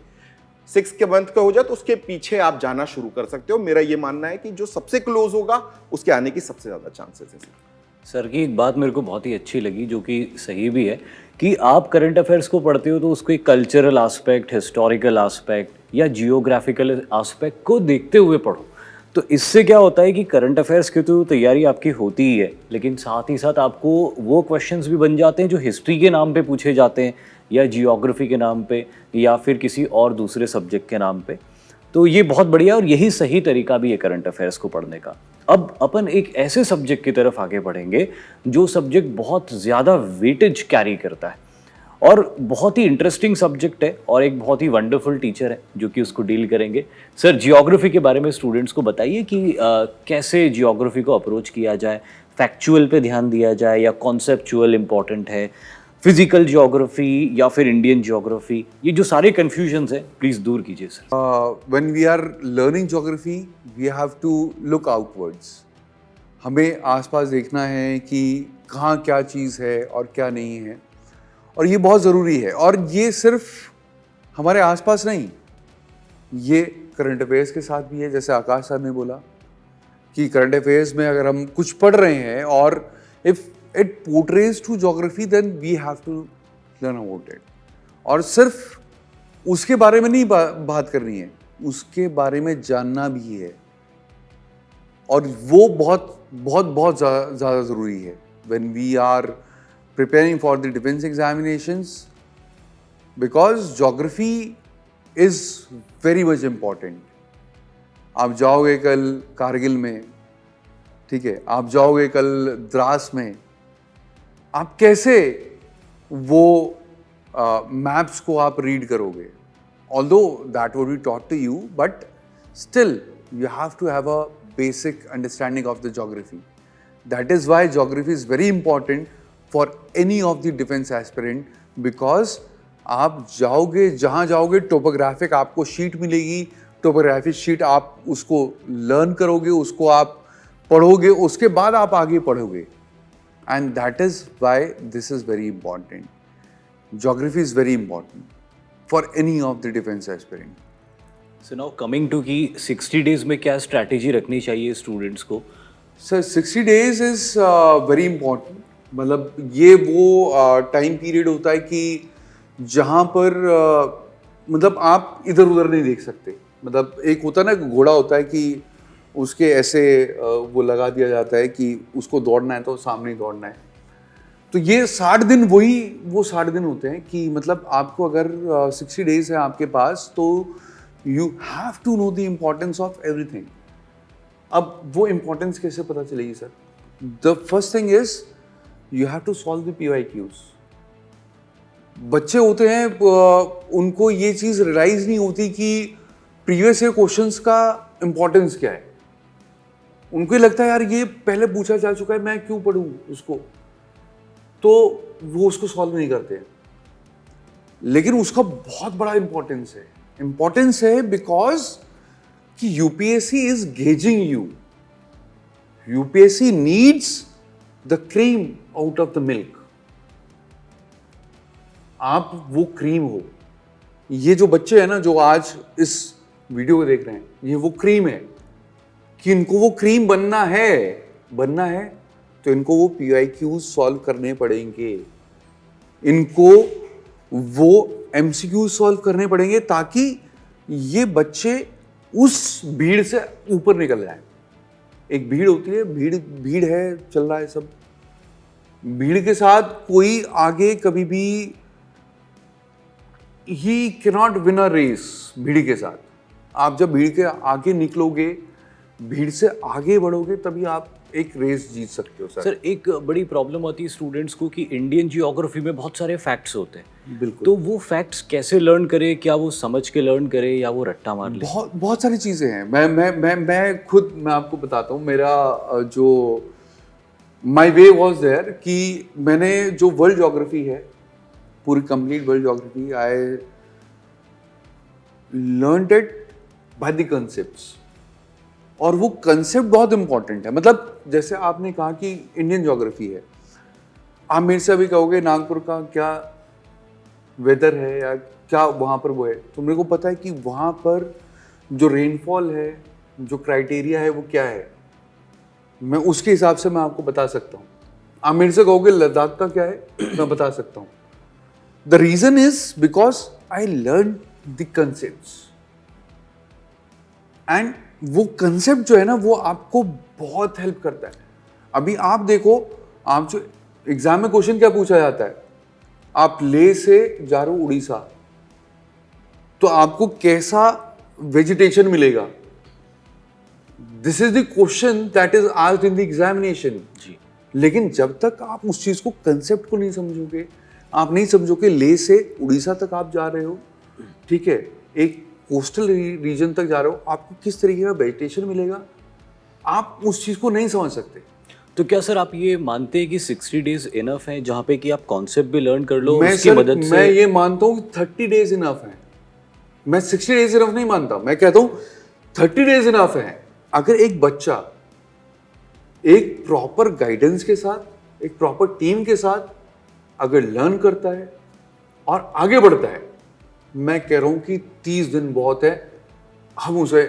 6 के मंथ का हो जाए तो उसके पीछे आप जाना शुरू कर सकते हो। मेरा यह मानना है कि जो सबसे क्लोज होगा उसके आने की सबसे ज्यादा चांसेस है। सर की एक बात मेरे को बहुत ही अच्छी लगी, जो कि सही भी है, कि आप करंट अफेयर्स को पढ़ते हो तो उसको एक कल्चरल आस्पेक्ट, हिस्टोरिकल आस्पेक्ट या जियोग्राफिकल आस्पेक्ट को देखते हुए पढ़ो। तो इससे क्या होता है कि करंट अफेयर्स की तो तैयारी आपकी होती ही है, लेकिन साथ ही साथ आपको वो क्वेश्चंस भी बन जाते हैं जो हिस्ट्री के नाम पे पूछे जाते हैं या जियोग्राफी के नाम पे या फिर किसी और दूसरे सब्जेक्ट के नाम पे। तो ये बहुत बढ़िया और यही सही तरीका भी है करंट अफेयर्स को पढ़ने का। अब अपन एक ऐसे सब्जेक्ट की तरफ आगे बढ़ेंगे जो सब्जेक्ट बहुत ज़्यादा वेटेज कैरी करता है, और बहुत ही इंटरेस्टिंग सब्जेक्ट है और एक बहुत ही वंडरफुल टीचर है जो कि उसको डील करेंगे। सर, जियोग्राफी के बारे में स्टूडेंट्स को बताइए कि कैसे जियोग्राफी को अप्रोच किया जाए, फैक्चुअल पे ध्यान दिया जाए या कॉन्सेप्चुअल इम्पॉर्टेंट है, फिजिकल जियोग्राफी या फिर इंडियन जियोग्राफी, ये जो सारे कन्फ्यूजन्स हैं प्लीज़ दूर कीजिए sir. When we are learning geography, we have to look outwards. हमें आसपास देखना है कि कहाँ क्या चीज़ है और क्या नहीं है, और ये बहुत ज़रूरी है। और ये सिर्फ हमारे आसपास नहीं, ये करंट अफेयर्स के साथ भी है। जैसे आकाश सर ने बोला कि करंट अफेयर्स में अगर हम कुछ पढ़ रहे हैं और if it portrays to geography, then we have to learn about it. और सिर्फ उसके बारे में नहीं बात करनी है, उसके बारे में जानना भी है, और वो बहुत बहुत बहुत ज़्यादा ज़रूरी है when we are preparing for the defence examinations, because geography is very much important. आप जाओगे कल कारगिल में, ठीक है, आप जाओगे कल द्रास में, आप कैसे वो मैप्स को आप रीड करोगे? Although that would be taught to you, but still you have to have a basic understanding of the geography. That is why geography is very important for any of the defense aspirant, because आप जाओगे, जहाँ जाओगे topographic आपको sheet मिलेगी, topographic sheet आप उसको learn करोगे, उसको आप पढ़ोगे, उसके बाद आप आगे पढ़ोगे, and that is why this is very important. Geography is very important for any of the defense aspirant. So now coming to कि 60 डेज में क्या स्ट्रैटेजी रखनी चाहिए स्टूडेंट्स को? Sir 60 days is very important. मतलब ये वो टाइम पीरियड होता है कि जहाँ पर मतलब आप इधर उधर नहीं देख सकते। मतलब एक होता है ना, घोड़ा होता है कि उसके ऐसे वो लगा दिया जाता है कि उसको दौड़ना है तो सामने ही दौड़ना है। तो ये 60 दिन वो 60 दिन होते हैं कि मतलब आपको अगर 60 डेज है आपके पास, तो you have to know the importance of everything. अब वो importance कैसे पता चलेगी sir? The first thing is you have to solve the PYQs. बच्चे होते हैं, उनको ये चीज़ रियलाइज नहीं होती कि प्रीवियस ईयर क्वेश्चंस का इम्पोर्टेंस क्या है। उनको ये लगता है यार ये पहले पूछा जा चुका है, मैं क्यों पढ़ूं उसको, तो वो उसको सॉल्व नहीं करते। लेकिन उसका बहुत बड़ा इम्पोर्टेंस है बिकॉज कि UPSC is gauging you. UPSC needs the cream out of the milk. आप वो क्रीम हो। ये जो बच्चे हैं ना, जो आज इस वीडियो को देख रहे हैं, ये वो क्रीम है कि इनको वो क्रीम बनना है तो इनको वो PYQs सॉल्व करने पड़ेंगे, इनको वो MCQs सॉल्व करने पड़ेंगे, ताकि ये बच्चे उस भीड़ से ऊपर निकल जाए। एक भीड़ होती है, भीड़ है, चल रहा है सब, भीड़ के साथ कोई आगे कभी भी he cannot win a race. भीड़ के साथ आप जब भीड़ के आगे निकलोगे, भीड़ से आगे बढ़ोगे, तभी आप एक रेस जीत सकते हो सर। एक बड़ी प्रॉब्लम होती है स्टूडेंट्स को कि इंडियन जियोग्राफी में बहुत सारे फैक्ट्स होते हैं। बिल्कुल। तो वो फैक्ट्स कैसे लर्न करे? क्या वो समझ के लर्न करे या वो रट्टा मार ले? बहुत सारी चीज़ें हैं। मैं आपको बताता हूँ। मेरा जो माई वे वॉज देयर कि मैंने जो वर्ल्ड ज्योग्राफी है, पूरी complete world geography, I learned it by the concepts. और वो कंसेप्ट बहुत इंपॉर्टेंट है। मतलब जैसे आपने कहा कि इंडियन ज्योग्राफी है, आप मेरे से अभी कहोगे नागपुर का क्या वेदर है या क्या वहाँ पर वो है, तो मेरे को पता है कि वहाँ पर जो रेनफॉल है, जो क्राइटेरिया है, वो क्या है, मैं उसके हिसाब से मैं आपको बता सकता हूँ। आप मेरे से कहोगे लद्दाख का क्या है, मैं बता सकता हूँ। The reason is because I learn the concepts, and वो कंसेप्ट जो है ना, वो आपको बहुत हेल्प करता है। अभी आप देखो, आप जो एग्जाम में क्वेश्चन क्या पूछा जाता है, आप ले से जा रहे हो उड़ीसा, तो आपको कैसा वेजिटेशन मिलेगा? This is the question that is asked in the examination. जी। लेकिन जब तक आप उस चीज को, कंसेप्ट को नहीं समझोगे, आप नहीं समझो कि ले से उड़ीसा तक आप जा रहे हो, ठीक है, एक कोस्टल रीजन तक जा रहे हो, आपको किस तरीके का वेजिटेशन मिलेगा, आप उस चीज़ को नहीं समझ सकते। तो क्या सर आप ये मानते हैं कि 60 डेज इनफ है जहाँ पे कि आप कॉन्सेप्ट भी लर्न कर लो मैं उसकी मदद से? मैं ये मानता हूँ कि 30 डेज इनफ है। मैं 60 डेज इनफ नहीं मानता, मैं कहता हूँ 30 डेज इनफ है। अगर एक बच्चा एक प्रॉपर गाइडेंस के साथ, एक प्रॉपर टीम के साथ अगर लर्न करता है और आगे बढ़ता है, मैं कह रहा हूँ कि 30 दिन बहुत है, हम उसे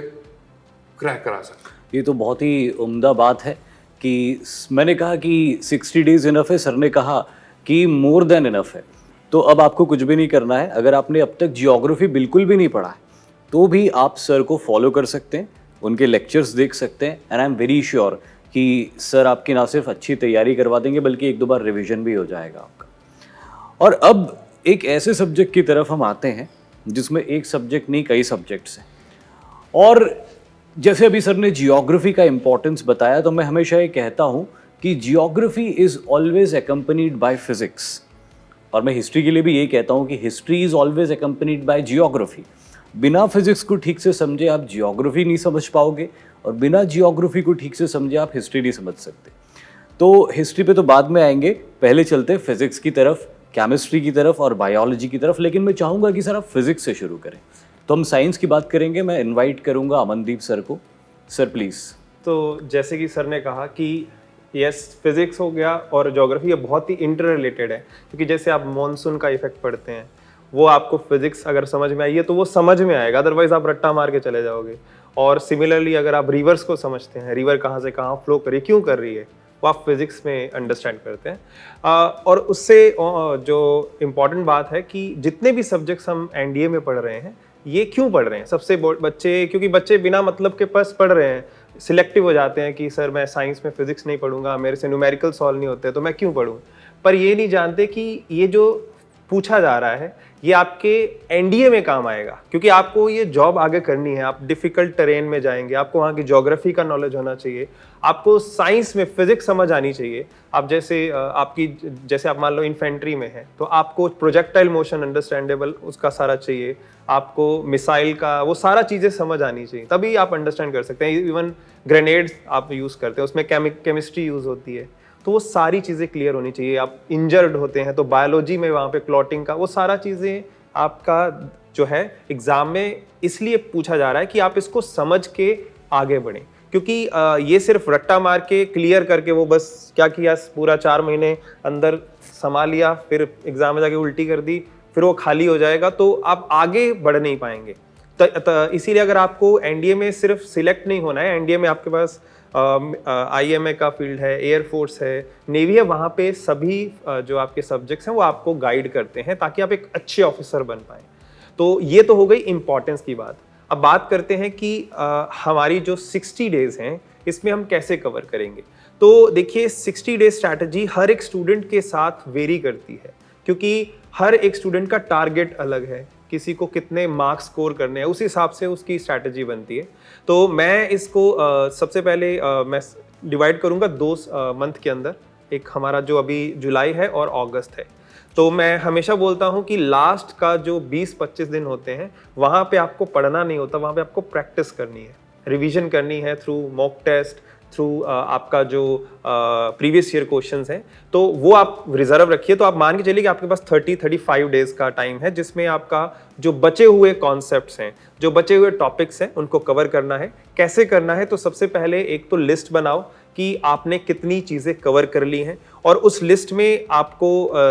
क्रैक करा सकते हैं। ये तो बहुत ही उम्दा बात है कि मैंने कहा कि 60 डेज इनफ है, सर ने कहा कि मोर देन इनफ है। तो अब आपको कुछ भी नहीं करना है। अगर आपने अब तक जियोग्राफी बिल्कुल भी नहीं पढ़ा है तो भी आप सर को फॉलो कर सकते हैं, उनके लेक्चर्स देख सकते हैं, and I am very sure कि सर आपकी ना सिर्फ अच्छी तैयारी करवा देंगे बल्कि एक दो बार रिवीजन भी हो जाएगा आपका। और अब एक ऐसे सब्जेक्ट की तरफ हम आते हैं जिसमें एक सब्जेक्ट नहीं कई सब्जेक्ट्स हैं। और जैसे अभी सर ने जियोग्राफी का इम्पोर्टेंस बताया, तो मैं हमेशा ये कहता हूँ कि geography is always accompanied by physics. और मैं हिस्ट्री के लिए भी यही कहता हूँ कि history is always accompanied by geography. बिना फिजिक्स को ठीक से समझे आप जियोग्राफी नहीं समझ पाओगे, और बिना जियोग्राफी को ठीक से समझे आप हिस्ट्री नहीं समझ सकते। तो हिस्ट्री पे तो बाद में आएंगे, पहले चलते हैं फिजिक्स की तरफ, केमिस्ट्री की तरफ और बायोलॉजी की तरफ। लेकिन मैं चाहूँगा कि सर आप फिजिक्स से शुरू करें। तो हम साइंस की बात करेंगे। मैं इनवाइट करूँगा अमनदीप सर को। Sir please. तो जैसे कि सर ने कहा कि यस, फिजिक्स हो गया और ज्योग्राफी ये बहुत ही इंटर रिलेटेड है, क्योंकि जैसे आप मॉनसून का इफेक्ट पढ़ते हैं, वो आपको फिजिक्स अगर समझ में आई है तो वो समझ में आएगा, अदरवाइज आप रट्टा मार के चले जाओगे। और सिमिलरली अगर आप रिवर्स को समझते हैं, रिवर कहाँ से कहाँ फ्लो कर रही है, क्यों कर रही है, वो आप फिजिक्स में अंडरस्टैंड करते हैं। और उससे जो इम्पॉर्टेंट बात है कि जितने भी सब्जेक्ट्स हम एनडीए में पढ़ रहे हैं, ये क्यों पढ़ रहे हैं सबसे बच्चे, क्योंकि बच्चे बिना मतलब के पास पढ़ रहे हैं, सिलेक्टिव हो जाते हैं कि सर मैं साइंस में फिजिक्स नहीं पढ़ूंगा, मेरे से न्यूमेरिकल सॉल्व नहीं होते, तो मैं क्यों पढ़ूं। पर ये नहीं जानते कि ये जो पूछा जा रहा है ये आपके एनडीए में काम आएगा, क्योंकि आपको ये जॉब आगे करनी है, आप डिफिकल्ट टेरेन में जाएंगे, आपको वहाँ की ज्योग्राफी का नॉलेज होना चाहिए, आपको साइंस में फिजिक्स समझ आनी चाहिए। आप जैसे जैसे आप मान लो इन्फेंट्री में है तो आपको प्रोजेक्टाइल मोशन अंडरस्टैंडेबल उसका सारा चाहिए, आपको मिसाइल का वो सारा चीज़ें समझ आनी चाहिए, तभी आप अंडरस्टैंड कर सकते हैं। इवन ग्रेनेड्स आप यूज़ करते हैं, उसमें केमिस्ट्री यूज़ होती है, तो वो सारी चीज़ें क्लियर होनी चाहिए। आप इंजर्ड होते हैं तो बायोलॉजी में वहाँ पे क्लॉटिंग का वो सारा चीज़ें आपका जो है एग्ज़ाम में इसलिए पूछा जा रहा है कि आप इसको समझ के आगे बढ़ें, क्योंकि ये सिर्फ रट्टा मार के क्लियर करके वो बस क्या किया, पूरा 4 महीने अंदर समा लिया, फिर एग्ज़ाम में जाके उल्टी कर दी, फिर वो खाली हो जाएगा, तो आप आगे बढ़ नहीं पाएंगे। इसीलिए अगर आपको एनडीए में सिर्फ सिलेक्ट नहीं होना है, एनडीए में आपके पास आईएमए का फील्ड है, एयरफोर्स है, नेवी है, वहाँ पे सभी जो आपके सब्जेक्ट्स हैं वो आपको गाइड करते हैं ताकि आप एक अच्छे ऑफिसर बन पाएँ। तो ये तो हो गई इम्पोर्टेंस की बात। अब बात करते हैं कि हमारी जो 60 डेज हैं इसमें हम कैसे कवर करेंगे। तो देखिए 60 डेज स्ट्रैटेजी हर एक स्टूडेंट के साथ वेरी करती है, क्योंकि हर एक स्टूडेंट का टारगेट अलग है, किसी को कितने मार्क्स स्कोर करने हैं उस हिसाब से उसकी स्ट्रैटेजी बनती है। तो मैं इसको सबसे पहले मैं डिवाइड करूंगा 2 मंथ के अंदर, एक हमारा जो अभी जुलाई है और अगस्त है। तो मैं हमेशा बोलता हूं कि लास्ट का जो 20-25 दिन होते हैं वहाँ पे आपको पढ़ना नहीं होता, वहाँ पे आपको प्रैक्टिस करनी है, रिवीजन करनी है थ्रू मॉक टेस्ट, थ्रू आपका जो प्रीवियस ईयर क्वेश्चंस हैं, तो वो आप रिजर्व रखिए। तो आप मान के चलिए कि आपके पास 30-35 डेज का टाइम है, जिसमें आपका जो बचे हुए कॉन्सेप्ट्स हैं, जो बचे हुए टॉपिक्स हैं, उनको कवर करना है। कैसे करना है, तो सबसे पहले एक तो लिस्ट बनाओ कि आपने कितनी चीज़ें कवर कर ली हैं, और उस लिस्ट में आपको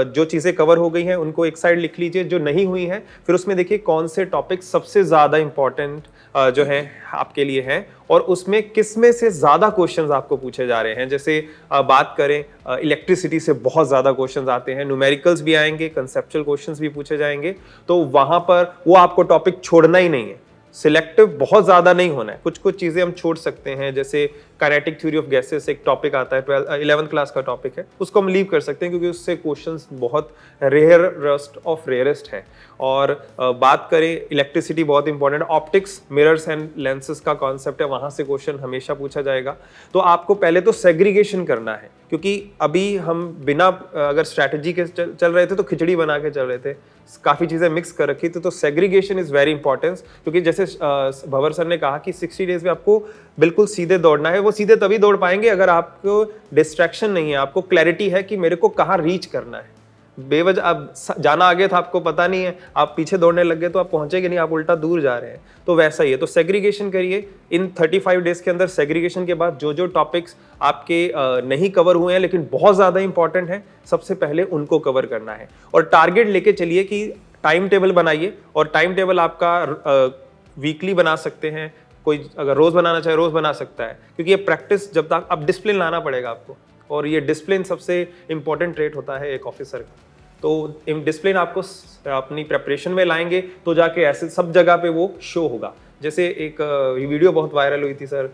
जो चीज़ें कवर हो गई हैं उनको एक साइड लिख लीजिए, जो नहीं हुई हैं फिर उसमें देखिए कौन से टॉपिक सबसे ज़्यादा इंपॉर्टेंट जो हैं आपके लिए हैं, और उसमें किस में से ज़्यादा क्वेश्चंस आपको पूछे जा रहे हैं। जैसे बात करें इलेक्ट्रिसिटी से बहुत ज़्यादा क्वेश्चंस आते हैं, न्यूमेरिकल्स भी आएंगे, कंसेप्चुअल क्वेश्चंस भी पूछे जाएंगे, तो वहाँ पर वो आपको टॉपिक छोड़ना ही नहीं है, सिलेक्टिव बहुत ज़्यादा नहीं होना है। कुछ कुछ चीज़ें हम छोड़ सकते हैं, जैसे काइनेटिक थ्योरी ऑफ गैसेस एक टॉपिक आता है, 11th क्लास का टॉपिक है, उसको हम लीव कर सकते हैं क्योंकि उससे क्वेश्चंस बहुत रेयरेस्ट ऑफ रेयरेस्ट है। और बात करें इलेक्ट्रिसिटी बहुत important, optics, mirrors and lenses का कॉन्सेप्ट है, वहाँ से क्वेश्चन हमेशा पूछा जाएगा। तो आपको पहले तो सेग्रीगेशन करना है, क्योंकि अभी हम बिना अगर स्ट्रैटेजी के चल रहे थे तो खिचड़ी बना के चल रहे थे, काफ़ी चीज़ें मिक्स कर रखी थी। तो सेग्रीगेशन इज़ वेरी इंपॉर्टेंट, क्योंकि जैसे भंवर सर ने कहा कि 60 डेज में आपको बिल्कुल सीधे दौड़ना है। वो सीधे तभी दौड़ पाएंगे अगर आपको डिस्ट्रैक्शन नहीं है, आपको क्लैरिटी है कि मेरे को कहाँ रीच करना है। बेवजह आप जाना आगे था, आपको पता नहीं है, आप पीछे दौड़ने लग गए तो आप पहुंचेंगे नहीं, आप उल्टा दूर जा रहे हैं। तो वैसा ही है। तो सेग्रीगेशन करिए इन 35 डेज के अंदर। सेग्रीगेशन के बाद जो जो टॉपिक्स आपके नहीं कवर हुए हैं लेकिन बहुत ज़्यादा इंपॉर्टेंट है, सबसे पहले उनको कवर करना है। और टारगेट लेके चलिए कि टाइम टेबल बनाइए, और टाइम टेबल आपका वीकली बना सकते हैं, कोई अगर रोज़ बनाना चाहे रोज़ बना सकता है, क्योंकि ये प्रैक्टिस जब तक अब डिसिप्लिन लाना पड़ेगा आपको, और ये डिसिप्लिन सबसे इंपॉर्टेंट ट्रेट होता है एक ऑफिसर का। तो डिसिप्लिन आपको अपनी प्रेपरेशन में लाएंगे तो जाके ऐसे सब जगह पे वो शो होगा। जैसे एक वीडियो बहुत वायरल हुई थी सर,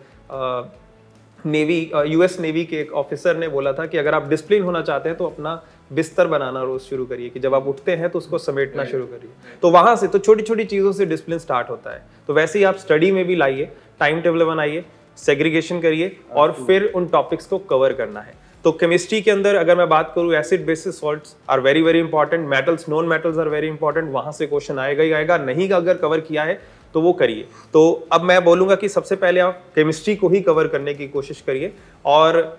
नेवी यूएस नेवी के एक ऑफिसर ने बोला था कि अगर आप डिसिप्लिन होना चाहते हैं तो अपना बिस्तर बनाना रोज शुरू करिए, कि जब आप उठते हैं तो उसको समेटना शुरू करिए। तो वहां से तो छोटी छोटी चीज़ों से डिसिप्लिन स्टार्ट होता है। तो वैसे ही आप स्टडी में भी लाइए, टाइम टेबल बनाइए, सेग्रीगेशन करिए, और फिर उन टॉपिक्स को कवर करना है। तो केमिस्ट्री के अंदर अगर मैं बात करूँ, acid bases salts are very very important, metals non metals are very important, वहां से क्वेश्चन आएगा ही आएगा। नहीं अगर कवर किया है तो वो करिए। तो अब मैं बोलूंगा कि सबसे पहले आप केमिस्ट्री को ही कवर करने की कोशिश करिए, और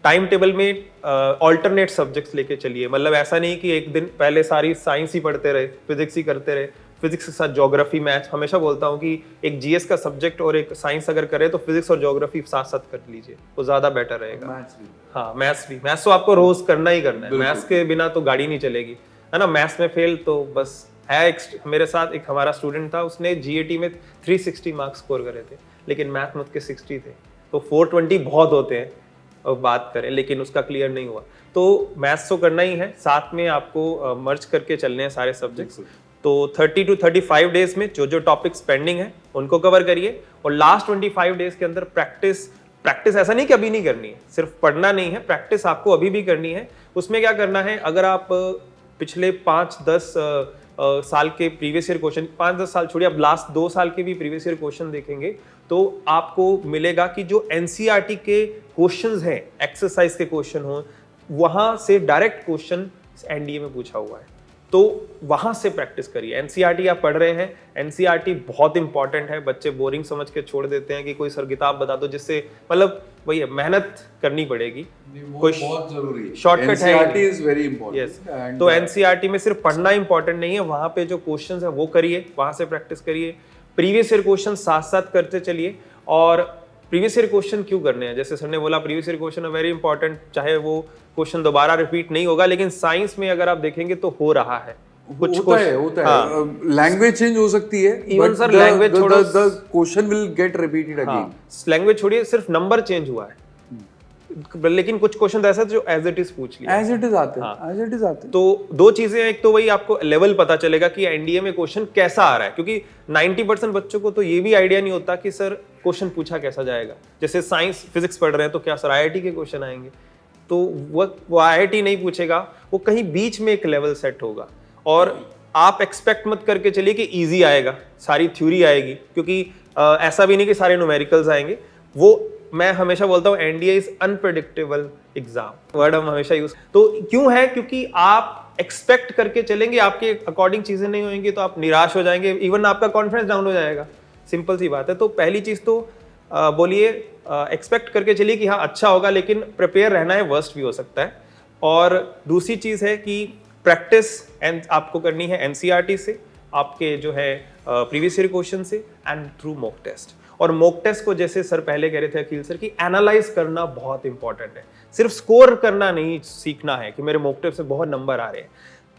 टाइम टेबल में ऑल्टरनेट सब्जेक्ट्स लेके चलिए। मतलब ऐसा नहीं कि एक दिन पहले सारी साइंस ही पढ़ते रहे, फिजिक्स ही करते रहे, फिजिक्स के साथ ज्योग्राफी मैथ। हमेशा बोलता हूँ कि एक जीएस का सब्जेक्ट और एक साइंस अगर करे तो फिजिक्स और ज्योग्राफी साथ साथ कर लीजिए, वो ज्यादा बेटर रहेगा। हाँ, मैथ्स भी, मैथ्स तो आपको रोज करना ही करना है, मैथ्स के बिना तो गाड़ी नहीं चलेगी, है ना। मैथ्स में फेल तो बस है। मेरे साथ एक हमारा स्टूडेंट था, उसने जीएटी में 360 मार्क्स स्कोर करे थे, लेकिन मैथ में उसके 60 थे। तो 420 बहुत होते हैं और बात करें, लेकिन उसका क्लियर नहीं हुआ। तो मैथ्स तो करना ही है, साथ में आपको मर्ज करके चलने हैं सारे सब्जेक्ट्स। तो 30 to 35 डेज में जो जो टॉपिक्स पेंडिंग है उनको कवर करिए, और लास्ट 25 डेज के अंदर प्रैक्टिस ऐसा नहीं कि अभी नहीं करनी है, सिर्फ पढ़ना नहीं है, प्रैक्टिस आपको अभी भी करनी है। उसमें क्या करना है, अगर आप पिछले 5-10 साल के प्रीवियस ईयर क्वेश्चन, 5-10 साल छोड़िए, आप लास्ट 2 साल के भी प्रीवियस ईयर क्वेश्चन देखेंगे तो आपको मिलेगा कि जो एनसीईआरटी के क्वेश्चंस हैं, एक्सरसाइज के क्वेश्चन हो, वहां से डायरेक्ट क्वेश्चन एनडीए में पूछा हुआ है। तो वहां से प्रैक्टिस करिए। एनसीईआरटी आप पढ़ रहे हैं, एनसीईआरटी बहुत इंपॉर्टेंट है। बच्चे बोरिंग समझ के छोड़ देते हैं कि कोई सर किताब बता दो, जिससे मतलब वही है, मेहनत करनी पड़ेगी। कोई बहुत जरूरी शॉर्टकट है, NCERT is very important. Yes, तो एनसीईआरटी में सिर्फ पढ़ना इंपॉर्टेंट नहीं है, वहां पे जो क्वेश्चंस है वो करिए, वहां से प्रैक्टिस करिए। प्रीवियस ईयर क्वेश्चन साथ साथ करते चलिए। और प्रीवियस ईयर क्वेश्चन क्यों करने हैं, जैसे सर ने बोला प्रीवियस ईयर क्वेश्चन है वेरी इंपॉर्टेंट, चाहे वो क्वेश्चन दोबारा रिपीट नहीं होगा, लेकिन साइंस में अगर आप देखेंगे तो हो रहा है कुछ होता है। लैंग्वेज चेंज हो सकती है, इवन सर लैंग्वेज छोड़ो, the question will get repeated again. Language छोड़िए, सिर्फ नंबर चेंज हुआ है, लेकिन कुछ क्वेश्चन ऐसा जो एज इट इज पूछ लिया, एज इट इज आते हैं, एज इट इज आते हैं। तो दो चीजें हैं, एक तो वही आपको लेवल पता चलेगा कि एनडीए में क्वेश्चन कैसा आ रहा है, क्योंकि 90% बच्चों को तो ये भी आइडिया नहीं होता कि सर क्वेश्चन पूछा कैसा जाएगा। जैसे साइंस फिजिक्स पढ़ रहे हैं तो क्या सर आईआईटी के क्वेश्चन आएंगे, तो वो आईआईटी नहीं पूछेगा, वो कहीं बीच में एक लेवल सेट होगा। और आप एक्सपेक्ट मत करके चलिए कि इजी आएगा, सारी थ्योरी आएगी, क्योंकि ऐसा भी नहीं कि सारे न्यूमेरिकल्स आएंगे। वो मैं हमेशा बोलता हूँ NDA is unpredictable exam, word हम हमेशा यूज, तो क्यों है, क्योंकि आप एक्सपेक्ट करके चलेंगे, आपके अकॉर्डिंग चीजें नहीं होंगी तो आप निराश हो जाएंगे, इवन आपका कॉन्फिडेंस डाउन हो जाएगा। सिंपल सी बात है। तो पहली चीज तो बोलिए एक्सपेक्ट करके चलिए कि हाँ अच्छा होगा, लेकिन प्रिपेयर रहना है, वर्स्ट भी हो सकता है। और दूसरी चीज है कि प्रैक्टिस आपको करनी है एनसीईआरटी से, आपके जो है प्रीवियस ईयर क्वेश्चन से, एंड थ्रू मॉक टेस्ट। और मॉक टेस्ट को जैसे सर पहले कह रहे थे अखिल सर, कि एनालाइज करना बहुत इंपॉर्टेंट है, सिर्फ स्कोर करना नहीं सीखना है कि मेरे मॉक टेस्ट से बहुत नंबर आ रहे हैं।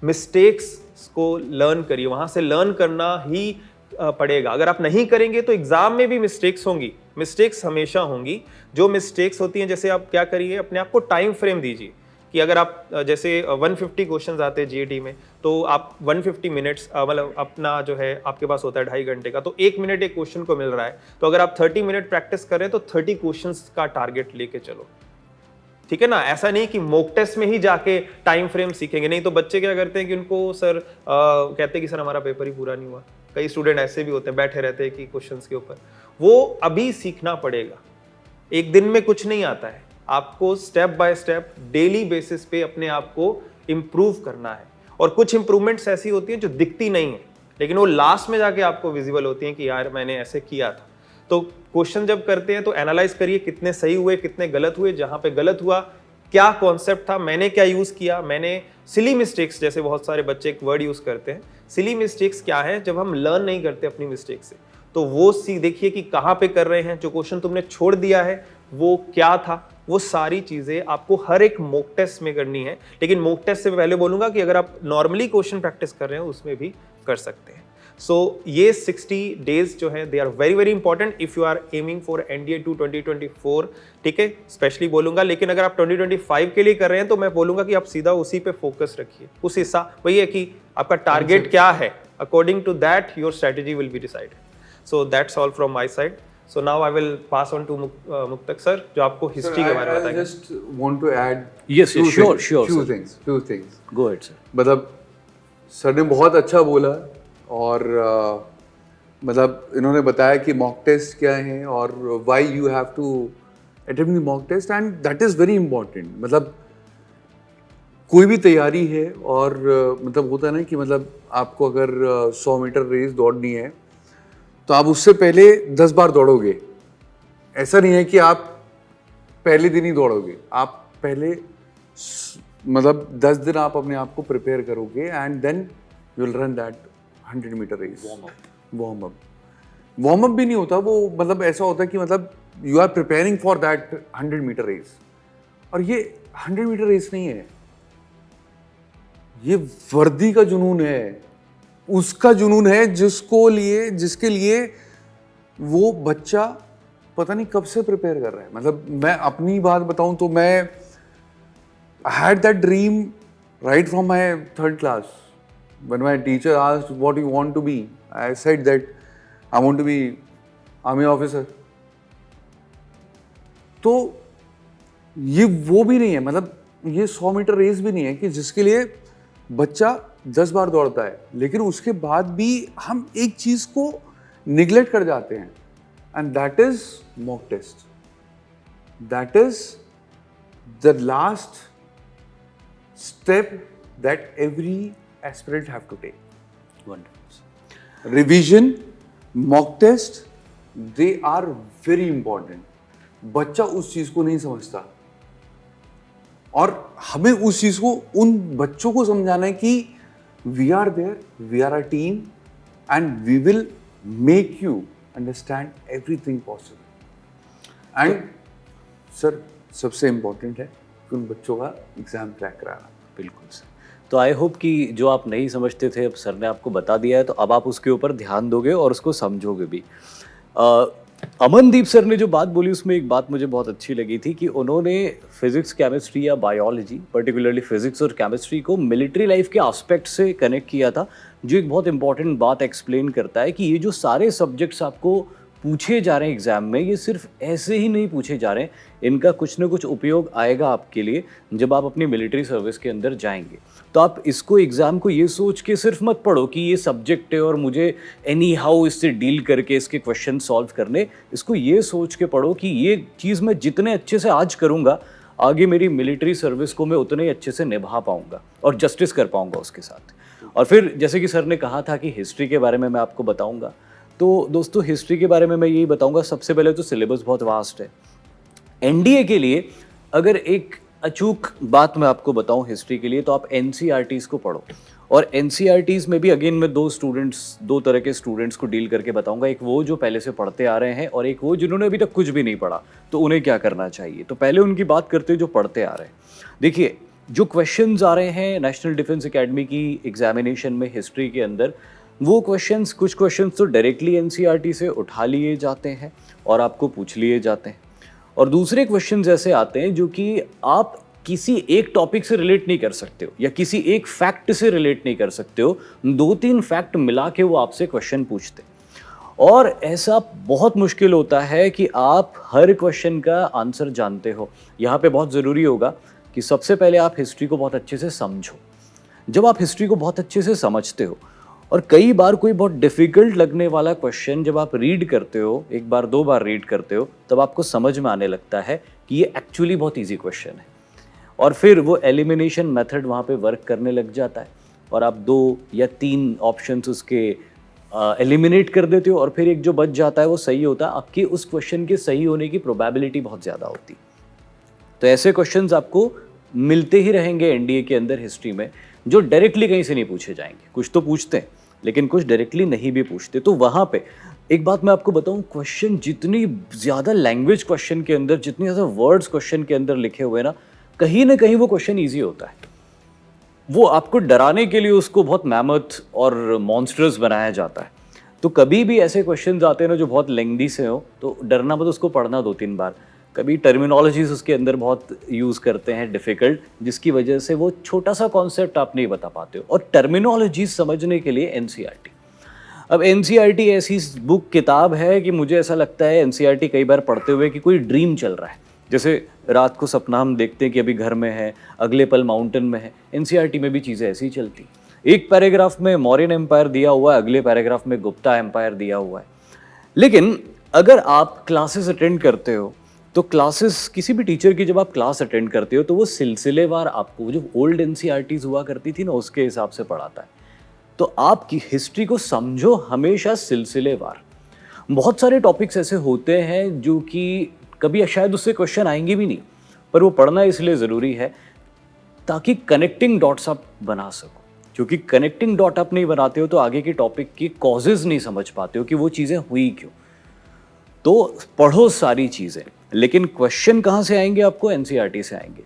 मिस्टेक्स को लर्न करिए, वहां से लर्न करना ही पड़ेगा। अगर आप नहीं करेंगे तो एग्जाम में भी मिस्टेक्स होंगी, मिस्टेक्स हमेशा होंगी। जो मिस्टेक्स होती हैं, जैसे आप क्या करिए, अपने आप को टाइम फ्रेम दीजिए कि अगर आप जैसे 150 क्वेश्चंस आते हैं जीएटी में, तो आप 150 मिनट्स मतलब अपना जो है आपके पास होता है 2.5 घंटे का, तो 1 मिनट एक क्वेश्चन को मिल रहा है, तो अगर आप 30 मिनट प्रैक्टिस कर रहे हैं तो 30 क्वेश्चंस का टारगेट लेके चलो, ठीक है ना। ऐसा नहीं कि मॉक टेस्ट में ही जाके टाइम फ्रेम सीखेंगे, नहीं तो बच्चे क्या करते हैं कि उनको सर कहते हैं कि सर हमारा पेपर ही पूरा नहीं हुआ। कई स्टूडेंट ऐसे भी होते हैं, बैठे रहते हैं कि क्वेश्चंस के ऊपर। वो अभी सीखना पड़ेगा, एक दिन में कुछ नहीं आता है। आपको step by step daily basis पे अपने आप को इम्प्रूव करना है। और कुछ इंप्रूवमेंट्स ऐसी होती हैं जो दिखती नहीं है, लेकिन वो लास्ट में जाके आपको विजिबल होती हैं कि यार मैंने ऐसे किया था। तो क्वेश्चन जब करते हैं तो एनालाइज करिए कितने सही हुए, कितने गलत हुए, जहां पे गलत हुआ क्या कॉन्सेप्ट था, मैंने क्या यूज किया, मैंने सिली मिस्टेक्स, जैसे बहुत सारे बच्चे एक वर्ड यूज करते हैं, सिली मिस्टेक्स क्या है, जब हम लर्न नहीं करते अपनी मिस्टेक से, तो वो देखिए कि कहाँ पे कर रहे हैं, जो क्वेश्चन तुमने छोड़ दिया है वो क्या था, वो सारी चीजें आपको हर एक मॉक टेस्ट में करनी है। लेकिन मॉक टेस्ट से पहले बोलूंगा कि अगर आप नॉर्मली क्वेश्चन प्रैक्टिस कर रहे हो उसमें भी कर सकते हैं। सो ये 60 डेज जो है they are very very important if you are aiming for NDA 2 2024, ठीक है, स्पेशली बोलूंगा। लेकिन अगर आप 2025 के लिए कर रहे हैं तो मैं बोलूंगा कि आप सीधा उसी पे फोकस रखिए, उस हिस्सा वही है कि आपका टारगेट क्या है, according to that your strategy will be decided. So that's all from my side. So now I will pass on to Muktak sir, जो आपको हिस्ट्री के बारे में बताएंगे। Just want to add Yes, yes, sure, few things. Go ahead sir. मतलब sir ने बहुत अच्छा बोला और मतलब इन्होंने बताया कि मॉक टेस्ट क्या है और why you have to attempt the mock test, and that is very important. मतलब कोई भी तैयारी है और मतलब होता है ना कि मतलब आपको अगर 100 मीटर रेस दौड़नी है तो आप उससे पहले 10 बार दौड़ोगे। ऐसा नहीं है कि आप पहले दिन ही दौड़ोगे, आप पहले मतलब 10 दिन आप अपने आप को प्रिपेयर करोगे and then you will run that 100 metre race. Warm up भी नहीं होता वो, मतलब ऐसा होता है कि मतलब you are preparing for that 100 metre race. और ये 100 मीटर रेस नहीं है, ये वर्दी का जुनून है, उसका जुनून है जिसके लिए वो बच्चा पता नहीं कब से प्रिपेयर कर रहा है। मतलब मैं अपनी बात बताऊं तो मैं had that dream right from my 3rd class. When my teacher asked what you want to be, I said that I want to be army officer. तो ये वो भी नहीं है, मतलब ये 100 मीटर रेस भी नहीं है कि जिसके लिए बच्चा 10 बार दौड़ता है, लेकिन उसके बाद भी हम एक चीज को निगलेक्ट कर जाते हैं, and that is mock test. That is the last step that every aspirant have to take. Wonderful. Revision, mock test, they are very important. बच्चा उस चीज को नहीं समझता और हमें उस चीज को उन बच्चों को समझाना है कि we are there, we are a team and we will make you understand everything possible. And sir सबसे इम्पोर्टेंट है उन बच्चों का एग्जाम क्रैक कराना। बिल्कुल सर। तो आई होप कि जो आप नहीं समझते थे अब सर ने आपको बता दिया है, तो अब आप उसके ऊपर ध्यान दोगे और उसको समझोगे भी। अमनदीप सर ने जो बात बोली उसमें एक बात मुझे बहुत अच्छी लगी थी कि उन्होंने फिजिक्स, केमिस्ट्री या बायोलॉजी, पर्टिकुलरली फिजिक्स और केमिस्ट्री को मिलिट्री लाइफ के एस्पेक्ट से कनेक्ट किया था, जो एक बहुत इंपॉर्टेंट बात एक्सप्लेन करता है कि ये जो सारे सब्जेक्ट्स आपको पूछे जा रहे हैं एग्जाम में, ये सिर्फ ऐसे ही नहीं पूछे जा रहे हैं, इनका कुछ ना कुछ उपयोग आएगा आपके लिए जब आप अपनी मिलिट्री सर्विस के अंदर जाएंगे। तो आप इसको एग्ज़ाम को ये सोच के सिर्फ मत पढ़ो कि ये सब्जेक्ट है और मुझे एनी हाउ इससे डील करके इसके क्वेश्चन सॉल्व करने, इसको ये सोच के पढ़ो कि ये चीज़ मैं जितने अच्छे से आज करूँगा, आगे मेरी मिलिट्री सर्विस को मैं उतने ही अच्छे से निभा पाऊँगा और जस्टिस कर पाऊँगा उसके साथ। और फिर जैसे कि सर ने कहा था कि हिस्ट्री के बारे में मैं आपको बताऊँगा, तो दोस्तों हिस्ट्री के बारे में मैं यही बताऊंगा। सबसे पहले तो सिलेबस बहुत वास्ट है। एनडीए के लिए अगर एक अचूक बात मैं आपको बताऊं हिस्ट्री के लिए, तो आप एनसीईआरटीज़ को पढ़ो। और एनसीईआरटीज़ में भी अगेन मैं दो तरह के स्टूडेंट्स को डील करके बताऊंगा। एक वो जो पहले से पढ़ते आ रहे हैं और एक वो जिन्होंने अभी तक कुछ भी नहीं पढ़ा, तो उन्हें क्या करना चाहिए। तो पहले उनकी बात करते हैं जो पढ़ते आ रहे हैं। देखिए जो क्वेश्चंस आ रहे हैं नेशनल डिफेंस एकेडमी की एग्जामिनेशन में हिस्ट्री के अंदर, वो क्वेश्चंस, कुछ क्वेश्चंस तो डायरेक्टली एनसीईआरटी से उठा लिए जाते हैं और आपको पूछ लिए जाते हैं, और दूसरे क्वेश्चंस ऐसे आते हैं जो कि आप किसी एक टॉपिक से रिलेट नहीं कर सकते हो या किसी एक फैक्ट से रिलेट नहीं कर सकते हो, 2-3 फैक्ट मिला के वो आपसे क्वेश्चन पूछते हैं। और ऐसा बहुत मुश्किल होता है कि आप हर क्वेश्चन का आंसर जानते हो। यहाँ पे बहुत ज़रूरी होगा कि सबसे पहले आप हिस्ट्री को बहुत अच्छे से समझो। जब आप हिस्ट्री को बहुत अच्छे से समझते हो और कई बार कोई बहुत डिफ़िकल्ट लगने वाला क्वेश्चन जब आप रीड करते हो, एक बार 2 बार रीड करते हो, तब आपको समझ में आने लगता है कि ये एक्चुअली बहुत ईजी क्वेश्चन है, और फिर वो एलिमिनेशन मेथड वहाँ पे वर्क करने लग जाता है और आप 2 या 3 ऑप्शंस उसके एलिमिनेट कर देते हो और फिर एक जो बच जाता है वो सही होता है। आपकी उस क्वेश्चन के सही होने की प्रोबेबिलिटी बहुत ज़्यादा होती। तो ऐसे क्वेश्चंस आपको मिलते ही रहेंगे एनडीए के अंदर हिस्ट्री में, जो डायरेक्टली कहीं से नहीं पूछे जाएंगे। कुछ तो पूछते हैं लेकिन कुछ डायरेक्टली नहीं भी पूछते। तो वहाँ पे एक बात मैं आपको बताऊं, क्वेश्चन जितनी ज़्यादा लैंग्वेज क्वेश्चन के अंदर, जितनी ज़्यादा वर्ड्स क्वेश्चन के अंदर लिखे हुए ना कहीं वो क्वेश्चन ईजी होता है। वो आपको डराने के लिए उसको बहुत मैमथ और मॉन्स्टर्स बनाया जाता है। तो कभी भी ऐसे क्वेश्चंस आते हैं ना जो बहुत लेंथी से हो, तो डरना मत, उसको पढ़ना 2-3 बार। कभी टर्मिनोलॉजीज उसके अंदर बहुत यूज़ करते हैं डिफ़िकल्ट, जिसकी वजह से वो छोटा सा कॉन्सेप्ट आप नहीं बता पाते हो। और टर्मिनोलॉजीज समझने के लिए एनसीईआरटी। अब एनसीईआरटी ऐसी बुक किताब है कि मुझे ऐसा लगता है एनसीईआरटी कई बार पढ़ते हुए कि कोई ड्रीम चल रहा है। जैसे रात को सपना हम देखते हैं कि अभी घर में है, अगले पल माउंटेन में है। एनसीईआरटी में भी चीज़ें ऐसी ही चलती। एक पैराग्राफ में मौर्यन एम्पायर दिया हुआ है, अगले पैराग्राफ में गुप्ता एम्पायर दिया हुआ है। लेकिन अगर आप क्लासेस अटेंड करते हो तो क्लासेस, किसी भी टीचर की जब आप क्लास अटेंड करते हो तो वो सिलसिलेवार आपको, जो ओल्ड एनसीईआरटीज हुआ करती थी ना, उसके हिसाब से पढ़ाता है। तो आपकी हिस्ट्री को समझो हमेशा सिलसिलेवार। बहुत सारे टॉपिक्स ऐसे होते हैं जो कि कभी शायद उससे क्वेश्चन आएंगे भी नहीं, पर वो पढ़ना इसलिए ज़रूरी है ताकि कनेक्टिंग डॉट्स आप बना सको। क्योंकि कनेक्टिंग डॉट आप नहीं बनाते हो तो आगे के टॉपिक की कॉजेज़ नहीं समझ पाते हो कि वो चीज़ें हुई क्यों। तो पढ़ो सारी चीज़ें, लेकिन क्वेश्चन कहाँ से आएंगे आपको? एनसीईआरटी से आएंगे।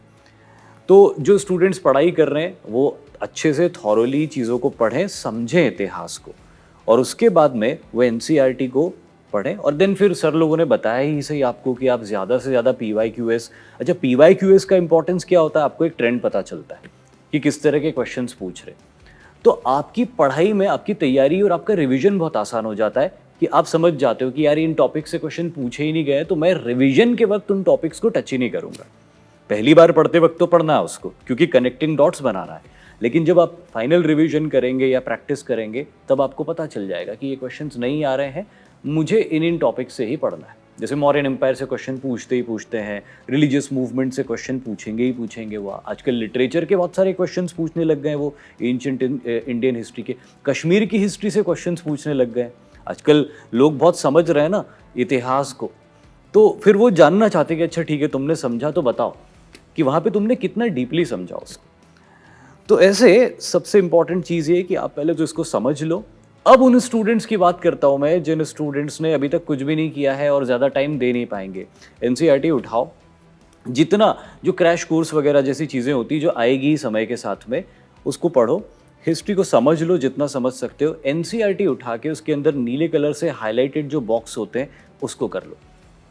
तो जो स्टूडेंट्स पढ़ाई कर रहे हैं वो अच्छे से थॉरोली चीज़ों को पढ़ें, समझें इतिहास को, और उसके बाद में वो एनसीईआरटी को पढ़ें। और देन फिर सर लोगों ने बताया ही सही आपको कि आप ज़्यादा से ज़्यादा पीवाईक्यूएस। अच्छा, पीवाईक्यूएस का इंपॉर्टेंस क्या होता है? आपको एक ट्रेंड पता चलता है कि किस तरह के क्वेश्चंस पूछ रहे। तो आपकी पढ़ाई में आपकी तैयारी और आपका रिवीजन बहुत आसान हो जाता है कि आप समझ जाते हो कि यार इन टॉपिक से क्वेश्चन पूछे ही नहीं गए, तो मैं रिवीजन के वक्त उन टॉपिक्स को टच ही नहीं करूँगा। पहली बार पढ़ते वक्त तो पढ़ना है उसको, क्योंकि कनेक्टिंग डॉट्स बनाना है। लेकिन जब आप फाइनल रिवीजन करेंगे या प्रैक्टिस करेंगे तब आपको पता चल जाएगा कि ये क्वेश्चंस नहीं आ रहे हैं, मुझे इन टॉपिक्स से ही पढ़ना है। जैसे मौर्यन एम्पायर से क्वेश्चन पूछते ही पूछते हैं, रिलीजियस मूवमेंट से क्वेश्चन पूछेंगे ही पूछेंगे। वो आजकल लिटरेचर के बहुत सारे क्वेश्चंस पूछने लग गए, वो एंशिएंट इंडियन हिस्ट्री के, कश्मीर की हिस्ट्री से क्वेश्चंस पूछने लग गए। आजकल लोग बहुत समझ रहे हैं ना इतिहास को, तो फिर वो जानना चाहते कि अच्छा ठीक है, तुमने समझा तो बताओ कि वहाँ पे तुमने कितना डीपली समझा उसको। तो ऐसे सबसे इम्पॉर्टेंट चीज़ ये है कि आप पहले तो इसको समझ लो। अब उन स्टूडेंट्स की बात करता हूँ मैं जिन स्टूडेंट्स ने अभी तक कुछ भी नहीं किया है और ज़्यादा टाइम दे नहीं पाएंगे। एनसीईआरटी उठाओ, जितना जो क्रैश कोर्स वगैरह जैसी चीज़ें होती जो आएगी समय के साथ में, उसको पढ़ो। हिस्ट्री को समझ लो जितना समझ सकते हो। एनसीईआरटी उठा के उसके अंदर नीले कलर से हाईलाइटेड जो बॉक्स होते हैं उसको कर लो।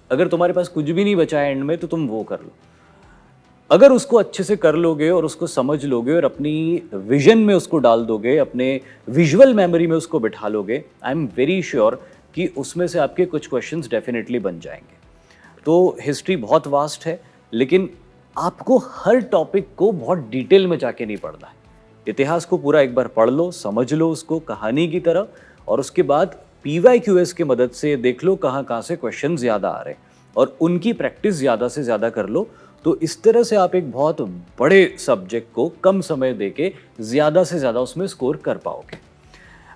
अगर तुम्हारे पास कुछ भी नहीं बचा है एंड में तो तुम वो कर लो। अगर उसको अच्छे से कर लोगे और उसको समझ लोगे और अपनी विजन में उसको डाल दोगे, अपने विजुअल मेमोरी में उसको बिठा लोगे, आई एम वेरी श्योर कि उसमें से आपके कुछ क्वेश्चंस डेफिनेटली बन जाएंगे। तो हिस्ट्री बहुत वास्ट है, लेकिन आपको हर टॉपिक को बहुत डिटेल में जाके नहीं पढ़ना है। इतिहास को पूरा एक बार पढ़ लो, समझ लो उसको कहानी की तरह, और उसके बाद पीवाईक्यूएस की मदद से देख लो कहाँ से क्वेश्चन ज़्यादा आ रहे हैं और उनकी प्रैक्टिस ज़्यादा से ज़्यादा कर लो। तो इस तरह से आप एक बहुत बड़े सब्जेक्ट को कम समय देके ज़्यादा से ज़्यादा उसमें स्कोर कर पाओगे।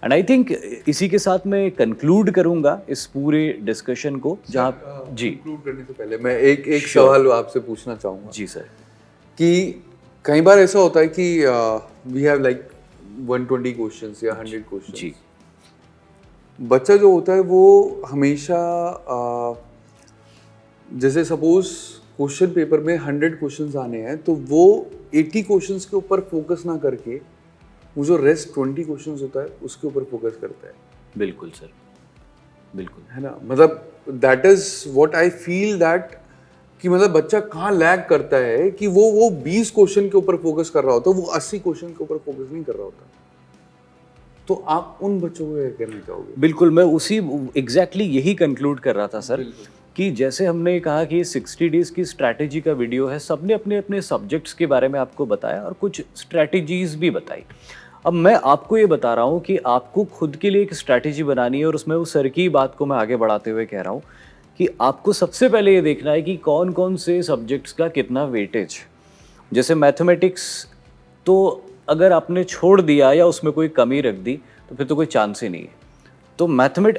एंड आई थिंक इसी के साथ मैं कंक्लूड करूंगा इस पूरे डिस्कशन को। जहाँ जी कंक्लूड करने से पहले मैं एक सवाल आपसे पूछना चाहूँगा। जी सर। कि कई बार ऐसा होता है कि वी हैव लाइक 120 क्वेश्चंस या 100 क्वेश्चंस। जी। बच्चा जो होता है वो हमेशा जैसे सपोज क्वेश्चन पेपर में 100 क्वेश्चंस आने हैं तो वो 80 क्वेश्चंस के ऊपर फोकस ना करके वो जो रेस्ट 20 क्वेश्चंस होता है उसके ऊपर फोकस करता है। बिल्कुल सर, बिल्कुल, है ना। मतलब that is what I feel that कि मतलब बच्चा कहाँ लैग करता है कि वो 20 क्वेश्चन के ऊपर फोकस कर रहा होता है, वो 80 क्वेश्चन के ऊपर फोकस नहीं कर रहा होता। तो आप उन बच्चों को क्या कहना चाहोगे? बिल्कुल, मैं उसी एग्जैक्टली यही कंक्लूड कर रहा था सर कि जैसे हमने कहा कि 60 डेज की स्ट्रैटेजी का वीडियो है, सबने अपने अपने सब्जेक्ट्स के बारे में आपको बताया और कुछ स्ट्रैटेजीज भी बताई। अब मैं आपको ये बता रहा हूँ कि आपको खुद के लिए एक स्ट्रैटेजी बनानी है, और उसमें वो सर की बात को मैं आगे बढ़ाते हुए कह रहा हूँ कि आपको सबसे पहले ये देखना है कि कौन कौन से सब्जेक्ट्स का कितना वेटेज। जैसे मैथमेटिक्स तो अगर आपने छोड़ दिया या उसमें कोई कमी रख दी तो फिर तो कोई चांस ही नहीं है। तो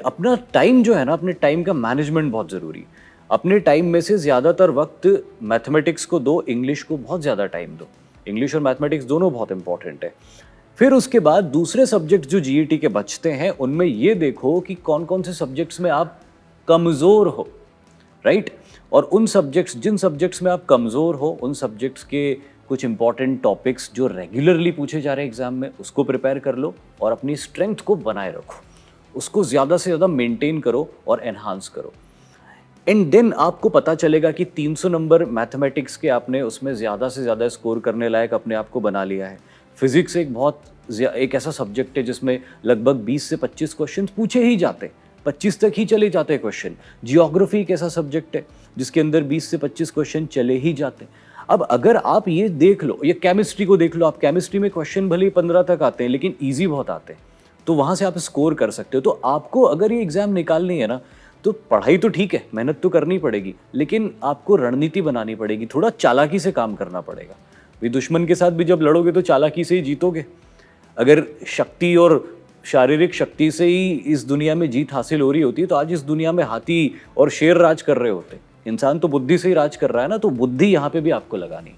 अपना टाइम जो है ना, अपने टाइम का मैनेजमेंट बहुत ज़रूरी। अपने टाइम में से ज़्यादातर वक्त मैथमेटिक्स को दो, इंग्लिश को बहुत ज़्यादा टाइम दो। इंग्लिश और मैथमेटिक्स दोनों बहुत इंपॉर्टेंट है। फिर उसके बाद दूसरे सब्जेक्ट जो जीईटी के बचते हैं उनमें ये देखो कि कौन कौन से सब्जेक्ट्स में आप कमज़ोर हो, राइट। और जिन सब्जेक्ट्स में आप कमज़ोर हो उन सब्जेक्ट्स के कुछ इंपॉर्टेंट टॉपिक्स जो रेगुलरली पूछे जा रहे हैं एग्जाम में, उसको प्रिपेयर कर लो और अपनी स्ट्रेंथ को बनाए रखो, उसको ज़्यादा से ज़्यादा मेंटेन करो और एनहांस करो। एंड देन आपको पता चलेगा कि 300 नंबर मैथमेटिक्स के आपने उसमें ज़्यादा से ज़्यादा स्कोर करने लायक अपने आप को बना लिया है। फिजिक्स एक ऐसा सब्जेक्ट है जिसमें लगभग 20 से 25 क्वेश्चन पूछे ही जाते, 25 तक ही चले जाते हैं क्वेश्चन। जियोग्राफी एक ऐसा सब्जेक्ट है जिसके अंदर 20 से 25 क्वेश्चन चले ही जाते। अब अगर आप ये देख लो, ये केमिस्ट्री को देख लो, आप केमिस्ट्री में क्वेश्चन भले ही 15 तक आते हैं लेकिन ईजी बहुत आते हैं, तो वहाँ से आप स्कोर कर सकते हो। तो आपको अगर ये एग्ज़ाम निकालनी है ना, तो पढ़ाई तो ठीक है, मेहनत तो करनी पड़ेगी, लेकिन आपको रणनीति बनानी पड़ेगी, थोड़ा चालाकी से काम करना पड़ेगा। भी दुश्मन के साथ भी जब लड़ोगे तो चालाकी से ही जीतोगे। अगर शक्ति और शारीरिक शक्ति से ही इस दुनिया में जीत हासिल हो रही होती है तो आज इस दुनिया में हाथी और शेर राज कर रहे होते। इंसान तो बुद्धि से ही राज कर रहा है ना, तो बुद्धि यहाँ पे भी आपको लगानी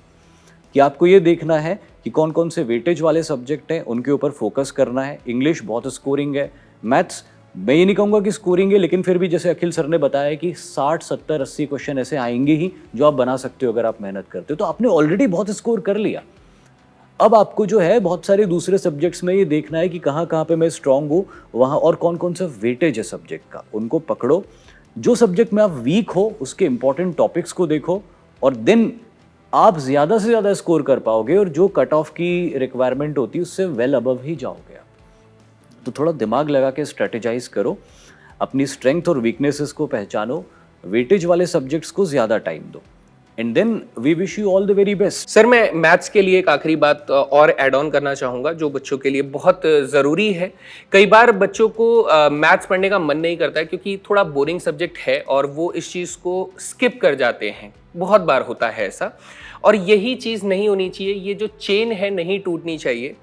कि आपको ये देखना है कि कौन कौन से वेटेज वाले सब्जेक्ट हैं, उनके ऊपर फोकस करना है। इंग्लिश बहुत स्कोरिंग है, मैथ्स मैं ये नहीं कहूँगा कि स्कोरिंग है, लेकिन फिर भी जैसे अखिल सर ने बताया कि 60, 70, 80 क्वेश्चन ऐसे आएंगे ही जो आप बना सकते हो अगर आप मेहनत करते हो। तो आपने ऑलरेडी बहुत स्कोर कर लिया। अब आपको जो है बहुत सारे दूसरे सब्जेक्ट्स में ये देखना है कि कहाँ कहाँ पे मैं स्ट्रांग हूँ वहाँ, और कौन कौन सा वेटेज है सब्जेक्ट का, उनको पकड़ो। जो सब्जेक्ट में आप वीक हो उसके इंपॉर्टेंट टॉपिक्स को देखो और देन आप ज़्यादा से ज़्यादा स्कोर कर पाओगे और जो कट ऑफ की रिक्वायरमेंट होती है उससे वेल अबव ही जाओगे आप। तो थोड़ा दिमाग लगा के स्ट्रेटेजाइज करो, अपनी स्ट्रेंथ और वीकनेसेस को पहचानो, वेटेज वाले सब्जेक्ट्स को ज़्यादा टाइम दो, and then we wish you all the very best. Sir मैं मैथ्स के लिए एक आखिरी बात और ऐड ऑन करना चाहूँगा जो बच्चों के लिए बहुत ज़रूरी है। कई बार बच्चों को मैथ्स पढ़ने का मन नहीं करता है क्योंकि थोड़ा बोरिंग सब्जेक्ट है और वो इस चीज़ को स्किप कर जाते हैं, बहुत बार होता है ऐसा, और यही चीज़ नहीं होनी चाहिए। ये जो चेन है नहीं टूटनी चाहिए।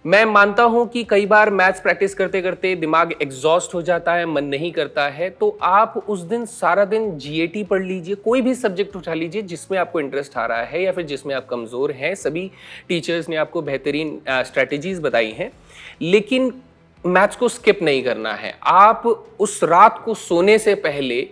मैं मानता हूं कि कई बार मैथ्स प्रैक्टिस करते करते दिमाग एग्जॉस्ट हो जाता है, मन नहीं करता है, तो आप उस दिन सारा दिन जीएटी पढ़ लीजिए, कोई भी सब्जेक्ट उठा लीजिए जिसमें आपको इंटरेस्ट आ रहा है या फिर जिसमें आप कमज़ोर हैं। सभी टीचर्स ने आपको बेहतरीन स्ट्रैटेजीज बताई हैं, लेकिन मैथ्स को स्किप नहीं करना है। आप उस रात को सोने से पहले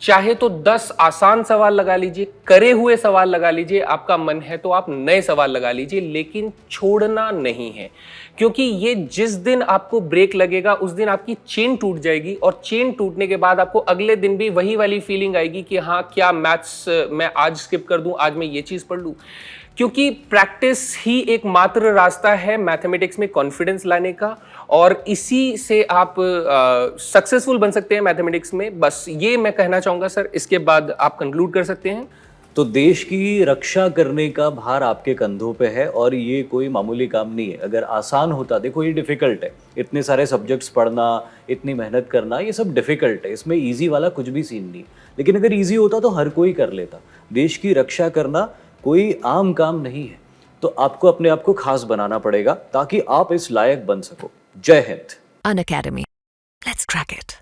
चाहे तो 10 आसान सवाल लगा लीजिए, करे हुए सवाल लगा लीजिए, आपका मन है तो आप नए सवाल लगा लीजिए, लेकिन छोड़ना नहीं है, क्योंकि ये जिस दिन आपको ब्रेक लगेगा उस दिन आपकी चेन टूट जाएगी, और चेन टूटने के बाद आपको अगले दिन भी वही वाली फीलिंग आएगी कि हाँ क्या मैथ्स मैं आज स्किप कर दूं, आज मैं ये चीज़ पढ़ लूं। क्योंकि प्रैक्टिस ही एकमात्र रास्ता है मैथमेटिक्स में कॉन्फिडेंस लाने का, और इसी से आप सक्सेसफुल बन सकते हैं मैथमेटिक्स में। बस ये मैं कहना चाहूँगा सर, इसके बाद आप कंक्लूड कर सकते हैं। तो देश की रक्षा करने का भार आपके कंधों पे है और ये कोई मामूली काम नहीं है। अगर आसान होता, देखो ये डिफ़िकल्ट है, इतने सारे सब्जेक्ट्स पढ़ना, इतनी मेहनत करना, ये सब डिफ़िकल्ट है, इसमें इजी वाला कुछ भी सीन नहीं। लेकिन अगर इजी होता तो हर कोई कर लेता। देश की रक्षा करना कोई आम काम नहीं है, तो आपको अपने आप को खास बनाना पड़ेगा ताकि आप इस लायक बन सको। जय Hind. Unacademy. Let's crack it.